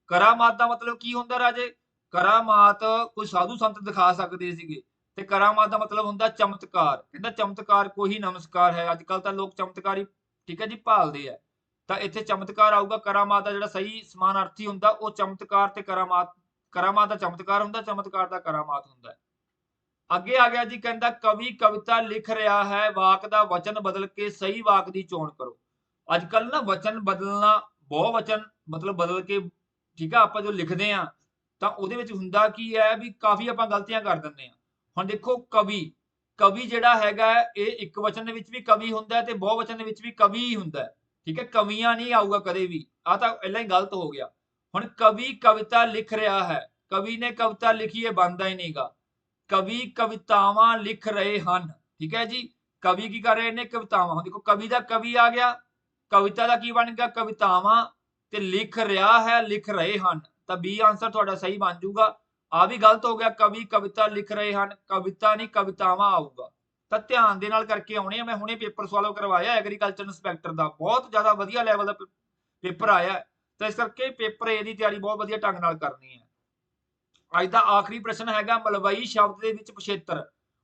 ਕਰਾਮਾਤ ਦਾ ਮਤਲਬ ਕੀ ਹੁੰਦਾ ਰਾਜੇ, ਕਰਾਮਾਤ ਕੋਈ ਸਾਧੂ ਸੰਤ ਦਿਖਾ ਸਕਦੇ ਸੀਗੇ, ਤੇ ਕਰਾਮਾਤ ਦਾ ਮਤਲਬ ਹੁੰਦਾ ਚਮਤਕਾਰ। ਕਹਿੰਦਾ ਚਮਤਕਾਰ ਕੋਈ ਨਮਸਕਾਰ ਹੈ। ਅੱਜ ਕੱਲ ਤਾਂ ਲੋਕ ਚਮਤਕਾਰ ਹੀ, ਠੀਕ ਹੈ ਜੀ, ਭਾਲਦੇ ਆ। ਤਾਂ ਇੱਥੇ ਚਮਤਕਾਰ ਆਊਗਾ। ਕਰਾਮਾਤ ਦਾ ਜਿਹੜਾ ਸਹੀ ਸਮਾਨਾਰਥੀ ਹੁੰਦਾ ਉਹ ਚਮਤਕਾਰ ਤੇ ਕਰਾਮਾਤ। ਕਰਾਮਾਤ ਦਾ ਚਮਤਕਾਰ ਹੁੰਦਾ, ਚਮਤਕਾਰ ਦਾ ਕਰਾਮਾਤ ਹੁੰਦਾ। ਅੱਗੇ ਆ ਗਿਆ ਜੀ, ਕਹਿੰਦਾ ਕਵੀ ਕਵਿਤਾ ਲਿਖ ਰਿਹਾ ਹੈ, ਵਾਕ ਦਾ ਵਚਨ ਬਦਲ ਕੇ ਸਹੀ ਵਾਕ ਦੀ ਚੋਣ ਕਰੋ। ਅੱਜ ਕੱਲ ਨਾ ਵਚਨ ਬਦਲਣਾ, ਬਹੁ ਵਚਨ ਮਤਲਬ ਬਦਲ ਕੇ, ਠੀਕ ਆ, ਆਪਾਂ ਜੋ ਲਿਖਦੇ ਆ ਤਾਂ ਉਹਦੇ ਵਿੱਚ ਹੁੰਦਾ ਕੀ ਹੈ ਵੀ ਕਾਫੀ ਆਪਾਂ ਗਲਤੀਆਂ ਕਰ ਦਿੰਦੇ ਆ। ਹੁਣ ਦੇਖੋ ਕਵੀ, ਕਵੀ ਜਿਹੜਾ ਹੈਗਾ ਇਹ ਇੱਕ ਵਚਨ ਦੇ ਵਿੱਚ ਵੀ ਕਵੀ ਹੁੰਦਾ ਤੇ ਬਹੁ ਵਚਨ ਦੇ ਵਿੱਚ ਵੀ ਕਵੀ ਹੀ ਹੁੰਦਾ। ਠੀਕ ਹੈ, ਕਵੀਆਂ ਨਹੀਂ ਆਊਗਾ ਕਦੇ ਵੀ, ਆ ਤਾਂ ਪਹਿਲਾਂ ਹੀ ਗਲਤ ਹੋ ਗਿਆ। ਹੁਣ ਕਵੀ ਕਵਿਤਾ ਲਿਖ ਰਿਹਾ ਹੈ, ਕਵੀ ਨੇ ਕਵਿਤਾ ਲਿਖੀ, ਇਹ ਬਣਦਾ ਹੀ ਨਹੀਂਗਾ। ਕਵੀ ਕਵਿਤਾਵਾਂ ਲਿਖ ਰਹੇ ਹਨ। ਠੀਕ ਹੈ ਜੀ, ਕਵੀ ਕੀ ਕਰ ਰਹੇ ਨੇ, ਕਵਿਤਾਵਾਂ। ਦੇਖੋ ਕਵੀ ਦਾ ਕਵੀ ਆ ਗਿਆ, ਕਵਿਤਾ ਦਾ ਕੀ ਬਣ ਗਿਆ, ਕਵਿਤਾਵਾਂ, ਤੇ ਲਿਖ ਰਿਹਾ ਹੈ, ਲਿਖ ਰਹੇ ਹਨ। ਤਾਂ ਬੀ ਆਂਸਰ ਤੁਹਾਡਾ ਸਹੀ ਬਣ ਜਾਊਗਾ। ਆ ਵੀ ਗਲਤ ਹੋ ਗਿਆ, ਕਵੀ ਕਵਿਤਾ ਲਿਖ ਰਹੇ ਹਨ, ਕਵਿਤਾ ਨਹੀਂ ਕਵਿਤਾਵਾਂ ਆਊਗਾ। ਤਾਂ ਧਿਆਨ ਦੇ ਨਾਲ ਕਰਕੇ ਆਉਣੇ ਆ। ਮੈਂ ਹੁਣੇ ਪੇਪਰ ਸੋਲਵ ਕਰਵਾਇਆ ਐਗਰੀਕਲਚਰ ਇੰਸਪੈਕਟਰ ਦਾ, ਬਹੁਤ ਜ਼ਿਆਦਾ ਵਧੀਆ ਲੈਵਲ ਦਾ ਪੇਪਰ ਆਇਆ। ਤਾਂ ਇਸ ਕਰਕੇ ਪੇਪਰ ਏ ਦੀ ਤਿਆਰੀ ਬਹੁਤ ਵਧੀਆ ਢੰਗ ਨਾਲ ਕਰਨੀ ਹੈ। ਅੱਜ ਦਾ ਆਖਰੀ ਪ੍ਰਸ਼ਨ ਹੈਗਾ ਮਲਵਈ ਸ਼ਬਦ ਦੇ ਵਿੱਚ ਪਿਛੇਤਰ।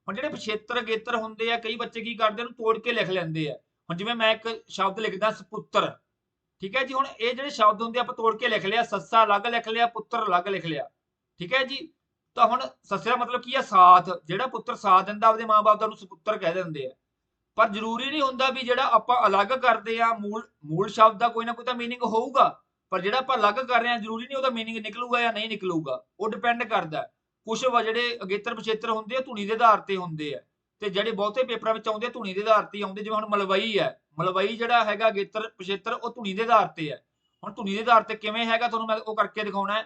ਹੁਣ ਜਿਹੜੇ ਪਿਛੇਤਰ ਅਗੇਤਰ ਹੁੰਦੇ ਆ ਕਈ ਬੱਚੇ ਕੀ ਕਰਦੇ ਉਹਨੂੰ ਤੋੜ ਕੇ ਲਿਖ ਲੈਂਦੇ ਆ। ਹੁਣ ਜਿਵੇਂ ਮੈਂ ਇੱਕ ਸ਼ਬਦ ਲਿਖਦਾ ਸਪੁੱਤਰ, ਠੀਕ ਹੈ ਜੀ। ਹੁਣ ਇਹ ਜਿਹੜੇ ਸ਼ਬਦ ਹੁੰਦੇ ਆਪਾਂ ਤੋੜ ਕੇ ਲਿਖ ਲਿਆ, ਸੱਸਾ ਅਲੱਗ ਲਿਖ ਲਿਆ, ਪੁੱਤਰ ਅਲੱਗ ਲਿਖ ਲਿਆ, ਠੀਕ ਹੈ ਜੀ। ਤਾਂ ਹੁਣ ਸੱਸੇ ਦਾ ਮਤਲਬ ਕੀ ਹੈ? ਸਾਥ। ਜਿਹੜਾ ਪੁੱਤਰ ਸਾਥ ਦਿੰਦਾ ਆਪਦੇ ਮਾਂ-ਬਾਪ ਦਾ ਉਹਨੂੰ ਸਪੁੱਤਰ ਕਹਿ ਦਿੰਦੇ ਆ। ਪਰ ਜ਼ਰੂਰੀ ਨਹੀਂ ਹੁੰਦਾ ਵੀ ਜਿਹੜਾ ਆਪਾਂ ਅਲੱਗ ਕਰਦੇ ਆ ਮੂਲ ਸ਼ਬਦ ਦਾ ਕੋਈ ਨਾ ਕੋਈ ਤਾਂ ਮੀਨਿੰਗ ਹੋਊਗਾ, ਪਰ ਜਿਹੜਾ ਆਪਾਂ ਅਲੱਗ ਕਰ ਰਹੇ ਹਾਂ ਜ਼ਰੂਰੀ ਨਹੀਂ ਉਹਦਾ ਮੀਨਿੰਗ ਨਿਕਲੂਗਾ ਜਾਂ ਨਹੀਂ ਨਿਕਲੂਗਾ, ਉਹ ਡਿਪੈਂਡ ਕਰਦਾ। ਕੁਝ ਜਿਹੜੇ ਅਗੇਤਰ ਪਿਛੇਤਰ ਹੁੰਦੇ ਆ ਧੁਨੀ ਦੇ ਆਧਾਰ ਤੇ ਹੁੰਦੇ ਆ, ਤੇ ਜਿਹੜੇ ਬਹੁਤੇ ਪੇਪਰਾਂ ਵਿੱਚ ਆਉਂਦੇ ਆ ਧੁਨੀ ਦੇ ਆਧਾਰ ਤੇ ਆਉਂਦੇ। ਜਿਵੇਂ ਹੁਣ ਮਲਵਈ ਹੈ, ਮਲਵਈ ਜਿਹੜਾ ਹੈਗਾ ਅਗੇਤਰ ਪਿਛੇਤਰ ਉਹ ਧੁਨੀ ਦੇ ਆਧਾਰ ਤੇ ਹੈ। ਹੁਣ ਧੁਨੀ ਦੇ ਆਧਾਰ ਤੇ ਕਿਵੇਂ ਹੈਗਾ ਤੁਹਾਨੂੰ ਮੈਂ ਉਹ ਕਰਕੇ ਦਿਖਾਉਣਾ ਹੈ।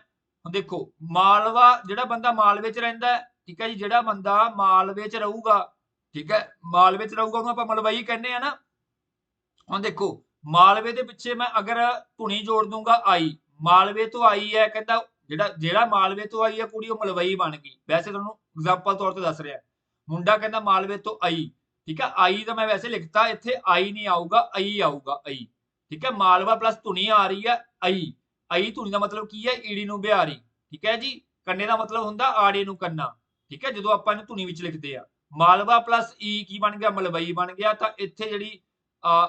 ਹੁਣ ਦੇਖੋ, ਮਾਲਵਾ, ਜਿਹੜਾ ਬੰਦਾ ਮਾਲਵੇ 'ਚ ਰਹਿੰਦਾ, ਠੀਕ ਹੈ ਜੀ, ਜਿਹੜਾ ਬੰਦਾ ਮਾਲਵੇ 'ਚ ਰਹੂਗਾ, ਠੀਕ ਹੈ, ਮਾਲਵੇ 'ਚ ਰਹੂਗਾ ਉਹਨੂੰ ਆਪਾਂ ਮਲਵਈ ਕਹਿੰਦੇ ਆ ਨਾ। ਹੁਣ ਦੇਖੋ, ਮਾਲਵੇ ਦੇ ਪਿੱਛੇ ਮੈਂ ਅਗਰ ਧੁਨੀ ਜੋੜ ਦੂੰਗਾ ਆਈ, ਮਾਲਵੇ ਤੋਂ ਆਈ ਹੈ, ਕਹਿੰਦਾ ਜਿਹੜਾ ਮਾਲਵੇ ਤੋਂ ਆਈ ਹੈ ਕੁੜੀ ਉਹ ਮਲਵਈ ਬਣ ਗਈ। ਵੈਸੇ ਤੁਹਾਨੂੰ ਐਗਜ਼ਾਮਪਲ ਤੌਰ ਤੇ ਦੱਸ ਰਿਹਾ। ਮੁੰਡਾ ਕਹਿੰਦਾ ਮਾਲਵੇ ਤੋਂ ਆਈ, ਠੀਕ ਹੈ, ਆਈ ਤਾਂ ਮੈਂ ਵੈਸੇ ਲਿਖਤਾ, ਇੱਥੇ ਆਈ ਨਹੀਂ ਆਊਗਾ, ਆਈ ਆਊਗਾ, ਆਈ, ਠੀਕ ਹੈ। ਮਾਲਵਾ ਪਲੱਸ ਧੁਨੀ ਆ ਰਹੀ ਹੈ ਆਈ, ਆਈ ਧੁਨੀ ਦਾ ਮਤਲਬ ਕੀ ਹੈ? ਈੜੀ ਨੂੰ ਬਿਹਾਰੀ, ਠੀਕ ਹੈ ਜੀ। ਕੰਨੇ ਦਾ ਮਤਲਬ ਹੁੰਦਾ ਆੜੇ ਨੂੰ ਕੰਨਾ, ਠੀਕ ਹੈ, ਜਦੋਂ ਆਪਾਂ ਇਹਨੂੰ ਧੁਨੀ ਵਿੱਚ ਲਿਖਦੇ ਆ। ਮਾਲਵਾ ਪਲੱਸ ਈ ਕੀ ਬਣ ਗਿਆ? ਮਲਵਈ ਬਣ ਗਿਆ। ਤਾਂ ਇੱਥੇ ਜਿਹੜੀ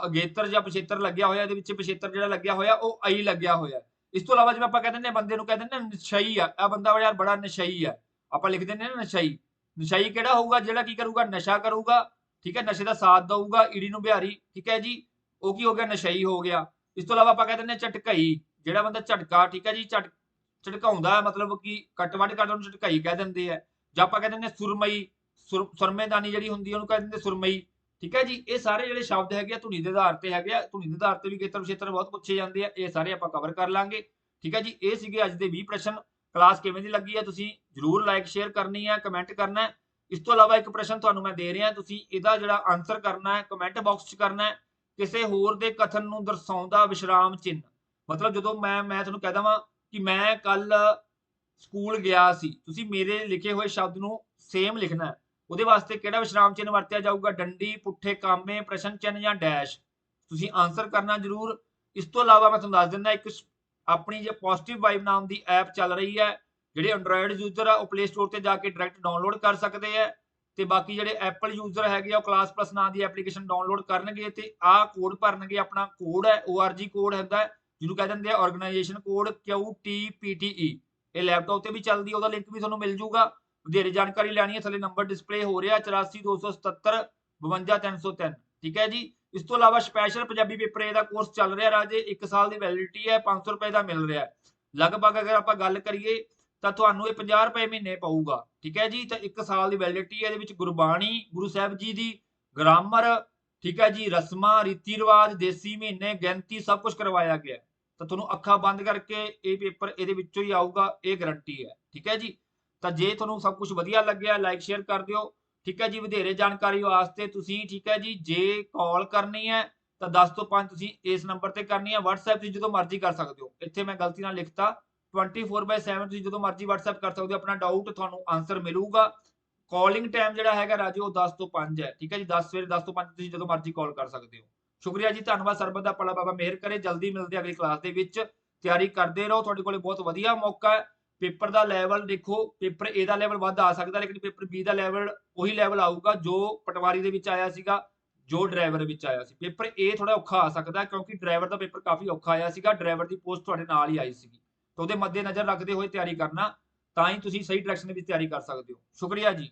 ਅਗੇਤਰ ਜਾਂ ਪਿਛੇਤਰ ਲੱਗਿਆ ਹੋਇਆ, ਇਹਦੇ ਵਿੱਚ ਪਿਛੇਤਰ ਜਿਹੜਾ ਲੱਗਿਆ ਹੋਇਆ ਉਹ ਆਈ ਲੱਗਿਆ ਹੋਇਆ। ਇਸ ਤੋਂ ਇਲਾਵਾ ਜਿਵੇਂ ਆਪਾਂ ਕਹਿ ਦਿੰਦੇ ਬੰਦੇ ਨੂੰ ਕਹਿ ਦਿੰਦੇ ਨਸ਼ਈ ਆ, ਇਹ ਬੰਦਾ ਯਾਰ ਬੜਾ ਨਸ਼ਈ ਆ, ਆਪਾਂ ਲਿਖ ਦਿੰਦੇ ਨਾ ਨਸ਼ਈ। ਨਸ਼ਈ ਕਿਹੜਾ ਹੋਊਗਾ? ਜਿਹੜਾ ਕੀ ਕਰੂਗਾ? ਨਸ਼ਾ ਕਰੂਗਾ, ਠੀਕ ਹੈ, ਨਸ਼ੇ ਦਾ ਸਾਥ ਦਊਗਾ, ਈੜੀ ਨੂੰ ਬਿਹਾਰੀ, ਠੀਕ ਹੈ ਜੀ, ਉਹ ਕੀ ਹੋ ਗਿਆ? ਨਸ਼ਈ ਹੋ ਗਿਆ। ਇਸ ਤੋਂ ਇਲਾਵਾ ਆਪਾਂ ਕਹਿ ਦਿੰਦੇ ਝਟਕਈ, ਜਿਹੜਾ ਬੰਦਾ ਝਟਕਾ, ਠੀਕ ਹੈ ਜੀ, ਝਟਕਾਉਂਦਾ, ਮਤਲਬ ਕਿ ਕੱਟ ਵੱਢ ਕੱਟ ਉਹਨੂੰ ਝਟਕਈ ਕਹਿ ਦਿੰਦੇ ਆ। ਜਾਂ ਆਪਾਂ ਕਹਿ ਦਿੰਦੇ ਸੁਰਮਈ, ਸੁਰਮੇਦਾਨੀ ਜਿਹੜੀ ਹੁੰਦੀ ਉਹਨੂੰ ਕਹਿ ਦਿੰਦੇ ਸੁਰਮਈ, ਠੀਕ ਹੈ ਜੀ। ਇਹ ਸਾਰੇ ਜਿਹੜੇ ਸ਼ਬਦ ਹੈਗੇ ਆ ਧੁਨੀ ਦੇ ਆਧਾਰ ਤੇ ਹੈਗੇ ਆ, ਧੁਨੀ ਦੇ ਆਧਾਰ ਤੇ ਵੀ ਅਗੇਤਰ ਪਿਛੇਤਰ ਬਹੁਤ ਪੁੱਛੇ ਜਾਂਦੇ ਆ, ਇਹ ਸਾਰੇ ਆਪਾਂ ਕਵਰ ਕਰ ਲਾਂਗੇ, ਠੀਕ ਹੈ ਜੀ। ਇਹ ਸੀਗੇ ਅੱਜ ਦੇ 20 ਪ੍ਰਸ਼ਨ। ਕਲਾਸ ਕਿਵੇਂ ਦੀ ਲੱਗੀ ਹੈ ਤੁਸੀਂ ਜਰੂਰ ਲਾਈਕ ਸ਼ੇਅਰ ਕਰਨੀ ਹੈ, ਕਮੈਂਟ ਕਰਨਾ ਹੈ। ਇਸ ਤੋਂ ਇਲਾਵਾ ਇੱਕ ਪ੍ਰਸ਼ਨ ਤੁਹਾਨੂੰ ਮੈਂ ਦੇ ਰਿਹਾ, ਤੁਸੀਂ ਇਹਦਾ ਜਿਹੜਾ ਆਨਸਰ ਕਰਨਾ ਹੈ ਕਮੈਂਟ ਬਾਕਸ 'ਚ ਕਰਨਾ ਹੈ। ਕਿਸੇ ਹੋਰ ਦੇ ਕਥਨ ਨੂੰ ਦਰਸਾਉਂਦਾ ਵਿਸ਼ਰਾਮ ਚਿੰਨ, ਮਤਲਬ ਜਦੋਂ ਮੈਂ ਤੁਹਾਨੂੰ ਕਹਿ ਦਵਾਂ ਕਿ ਮੈਂ ਕੱਲ ਸਕੂਲ ਗਿਆ ਸੀ, ਤੁਸੀਂ ਮੇਰੇ ਲਿਖੇ ਹੋਏ ਸ਼ਬਦ ਨੂੰ ਸੇਮ ਲਿਖਣਾ ਹੈ। ਉਹਦੇ ਵਾਸਤੇ ਕਿਹੜਾ ਵਿਸ਼ਰਾਮ ਚਿੰਨ ਵਰਤਿਆ ਜਾਊਗਾ? ਡੰਡੀ, ਪੁੱਠੇ ਕਾਮੇ, ਪ੍ਰਸ਼ਨ ਚਿੰਨ ਜਾਂ ਡੈਸ਼, ਤੁਸੀਂ ਆਨਸਰ ਕਰਨਾ ਜ਼ਰੂਰ। ਇਸ ਤੋਂ ਇਲਾਵਾ ਮੈਂ ਤੁਹਾਨੂੰ ਦੱਸ ਦਿੰਦਾ, ਇੱਕ ਆਪਣੀ ਜੇ ਪੋਜ਼ਿਟਿਵ ਵਾਈਬ ਨਾਮ ਦੀ ਐਪ ਚੱਲ ਰਹੀ ਹੈ, ਜਿਹੜੇ ਐਂਡਰੋਇਡ ਯੂਜ਼ਰ ਆ ਉਹ ਪਲੇ ਸਟੋਰ ਤੇ ਜਾ ਕੇ ਡਾਇਰੈਕਟ ਡਾਊਨਲੋਡ ਕਰ ਸਕਦੇ ਆ, ਤੇ ਬਾਕੀ ਜਿਹੜੇ ਐਪਲ ਯੂਜ਼ਰ ਹੈਗੇ ਆ ਉਹ ਕਲਾਸ ਪਲੱਸ ਨਾਂ ਦੀ ਐਪਲੀਕੇਸ਼ਨ ਡਾਊਨਲੋਡ ਕਰਨਗੇ ਤੇ ਆਹ ਕੋਡ ਭਰਨਗੇ। ਆਪਣਾ ਕੋਡ ਹੈ ORG ਕੋਡ ਹੁੰਦਾ, ਜਿਹਨੂੰ ਕਹਿ ਦਿੰਦੇ ਆ ਆਰਗੇਨਾਈਜੇਸ਼ਨ ਕੋਡ QTPTE। ਇਹ ਲੈਪਟਾਪ ਤੇ ਵੀ ਚੱਲਦੀ ਹੈ, ਉਹਦਾ ਲਿੰਕ ਵੀ ਤੁਹਾਨੂੰ ਮਿਲ ਜੂਗਾ। ਵਧੇਰੇ ਜਾਣਕਾਰੀ ਲੈਣੀ ਹੈ ਥੱਲੇ ਨੰਬਰ ਡਿਸਪਲੇ ਹੋ ਰਿਹਾ 84 277 52 303, ਠੀਕ ਹੈ ਜੀ। ਇਸ ਤੋਂ ਇਲਾਵਾ special Punjabi paper A the course ਚੱਲ ਰਿਹਾ ਰਾਜੇ, 1 ਸਾਲ ਦੀ ਵੈਲਿਡਿਟੀ ਹੈ, 500 ਰੁਪਏ ਦਾ ਮਿਲ ਰਿਹਾ ਲਗਭਗ। ਅਗਰ ਆਪਾਂ ਗੱਲ ਕਰੀਏ ਤਾਂ ਤੁਹਾਨੂੰ ਇਹ 50 ਰੁਪਏ ਮਹੀਨੇ ਪਊਗਾ, ਠੀਕ ਹੈ ਜੀ। ਤਾਂ 1 ਸਾਲ ਦੀ ਵੈਲਿਡਿਟੀ ਹੈ, ਇਹਦੇ ਵਿੱਚ ਗੁਰਬਾਣੀ, ਗੁਰੂ ਸਾਹਿਬ ਜੀ ਦੀ ਗ੍ਰਾਮਰ, ਠੀਕ ਹੈ ਜੀ, ਰਸਮਾਂ, ਰੀਤੀ ਰਿਵਾਜ, ਦੇਸੀ ਮਹੀਨੇ, ਗਿਣਤੀ, ਸਭ ਕੁਝ ਕਰਵਾਇਆ ਗਿਆ। ਤਾਂ ਤੁਹਾਨੂੰ ਅੱਖਾਂ ਬੰਦ ਕਰਕੇ ਇਹ ਪੇਪਰ ਇਹਦੇ ਵਿੱਚੋਂ ਹੀ ਆਊਗਾ, ਇਹ ਗਾਰੰਟੀ ਹੈ, ਠੀਕ ਹੈ ਜੀ। ਤਾਂ ਜੇ ਤੁਹਾਨੂੰ ਸਭ ਕੁਝ ਵਧੀਆ ਲੱਗਿਆ ਲਾਈਕ ਸ਼ੇਅਰ ਕਰ ਦਿਓ, ਠੀਕ ਹੈ ਜੀ। ਵਧੇਰੇ ਜਾਣਕਾਰੀ ਵਾਸਤੇ ਤੁਸੀਂ, ਠੀਕ ਹੈ ਜੀ, ਜੇ ਕਾਲ ਕਰਨੀ ਹੈ ਤਾਂ 10 ਤੋਂ 5 ਤੁਸੀਂ ਇਸ ਨੰਬਰ ਤੇ ਕਰਨੀ ਹੈ। WhatsApp ਤੁਸੀਂ ਜਦੋਂ ਮਰਜ਼ੀ ਕਰ ਸਕਦੇ ਹੋ, ਇੱਥੇ ਮੈਂ ਗਲਤੀ ਨਾਲ ਲਿਖਤਾ 24/7 ਤੁਸੀਂ ਜਦੋਂ ਮਰਜ਼ੀ WhatsApp ਕਰ ਸਕਦੇ ਹੋ, ਆਪਣਾ ਡਾਊਟ ਤੁਹਾਨੂੰ ਆਨਸਰ ਮਿਲੂਗਾ। ਕਾਲਿੰਗ ਟਾਈਮ ਜਿਹੜਾ ਹੈਗਾ ਰਾਜੇ ਉਹ 10 ਤੋਂ 5 ਹੈ, ਠੀਕ ਹੈ ਜੀ। ਸਵੇਰੇ 10 ਤੋਂ 5 ਤੁਸੀਂ ਜਦੋਂ ਮਰਜ਼ੀ ਕਾਲ ਕਰ ਸਕਦੇ ਹੋ। ਸ਼ੁਕਰੀਆ ਜੀ, ਧੰਨਵਾਦ। ਸਰਬਤ ਦਾ ਭਲਾ ਬਾਬਾ ਮਿਹਰ ਕਰੇ। ਜਲਦੀ ਮਿਲਦੇ ਅਗਲੀ ਕਲਾਸ ਦੇ ਵਿੱਚ, ਤਿਆਰੀ ਕਰਦੇ ਰਹੋ, ਤੁਹਾਡੇ ਕੋਲੇ ਬਹੁਤ ਵਧੀਆ ਮੌਕਾ ਹੈ। ਪੇਪਰ ਦਾ ਲੈਵਲ ਦੇਖੋ, ਪੇਪਰ A ਦਾ ਲੈਵਲ ਵੱਧ ਆ ਸਕਦਾ, ਲੇਕਿਨ ਪੇਪਰ B ਦਾ ਲੈਵਲ ਉਹੀ ਲੈਵਲ ਆਊਗਾ ਜੋ ਪਟਵਾਰੀ ਦੇ ਵਿੱਚ ਆਇਆ ਸੀਗਾ, ਜੋ ਡਰਾਈਵਰ ਵਿੱਚ ਆਇਆ ਸੀ। ਪੇਪਰ A ਥੋੜਾ ਔਖਾ ਆ ਸਕਦਾ ਕਿਉਂਕਿ ਡਰਾਈਵਰ ਦਾ ਪੇਪਰ ਕਾਫੀ ਔਖਾ ਆਇਆ ਸੀਗਾ, ਡਰਾਈਵਰ ਦੀ ਪੋਸਟ ਤੁਹਾਡੇ ਨਾਲ ਹੀ ਆਈ ਸੀਗੀ। ਤਾਂ ਉਹਦੇ ਮੱਦੇ ਨਜ਼ਰ ਰੱਖਦੇ ਹੋਏ ਤਿਆਰੀ ਕਰਨਾ, ਤਾਂ ਹੀ ਤੁਸੀਂ ਸਹੀ ਡਾਇਰੈਕਸ਼ਨ ਦੇ ਵਿੱਚ ਤਿਆਰੀ ਕਰ ਸਕਦੇ ਹੋ। ਸ਼ੁਕਰੀਆ ਜੀ।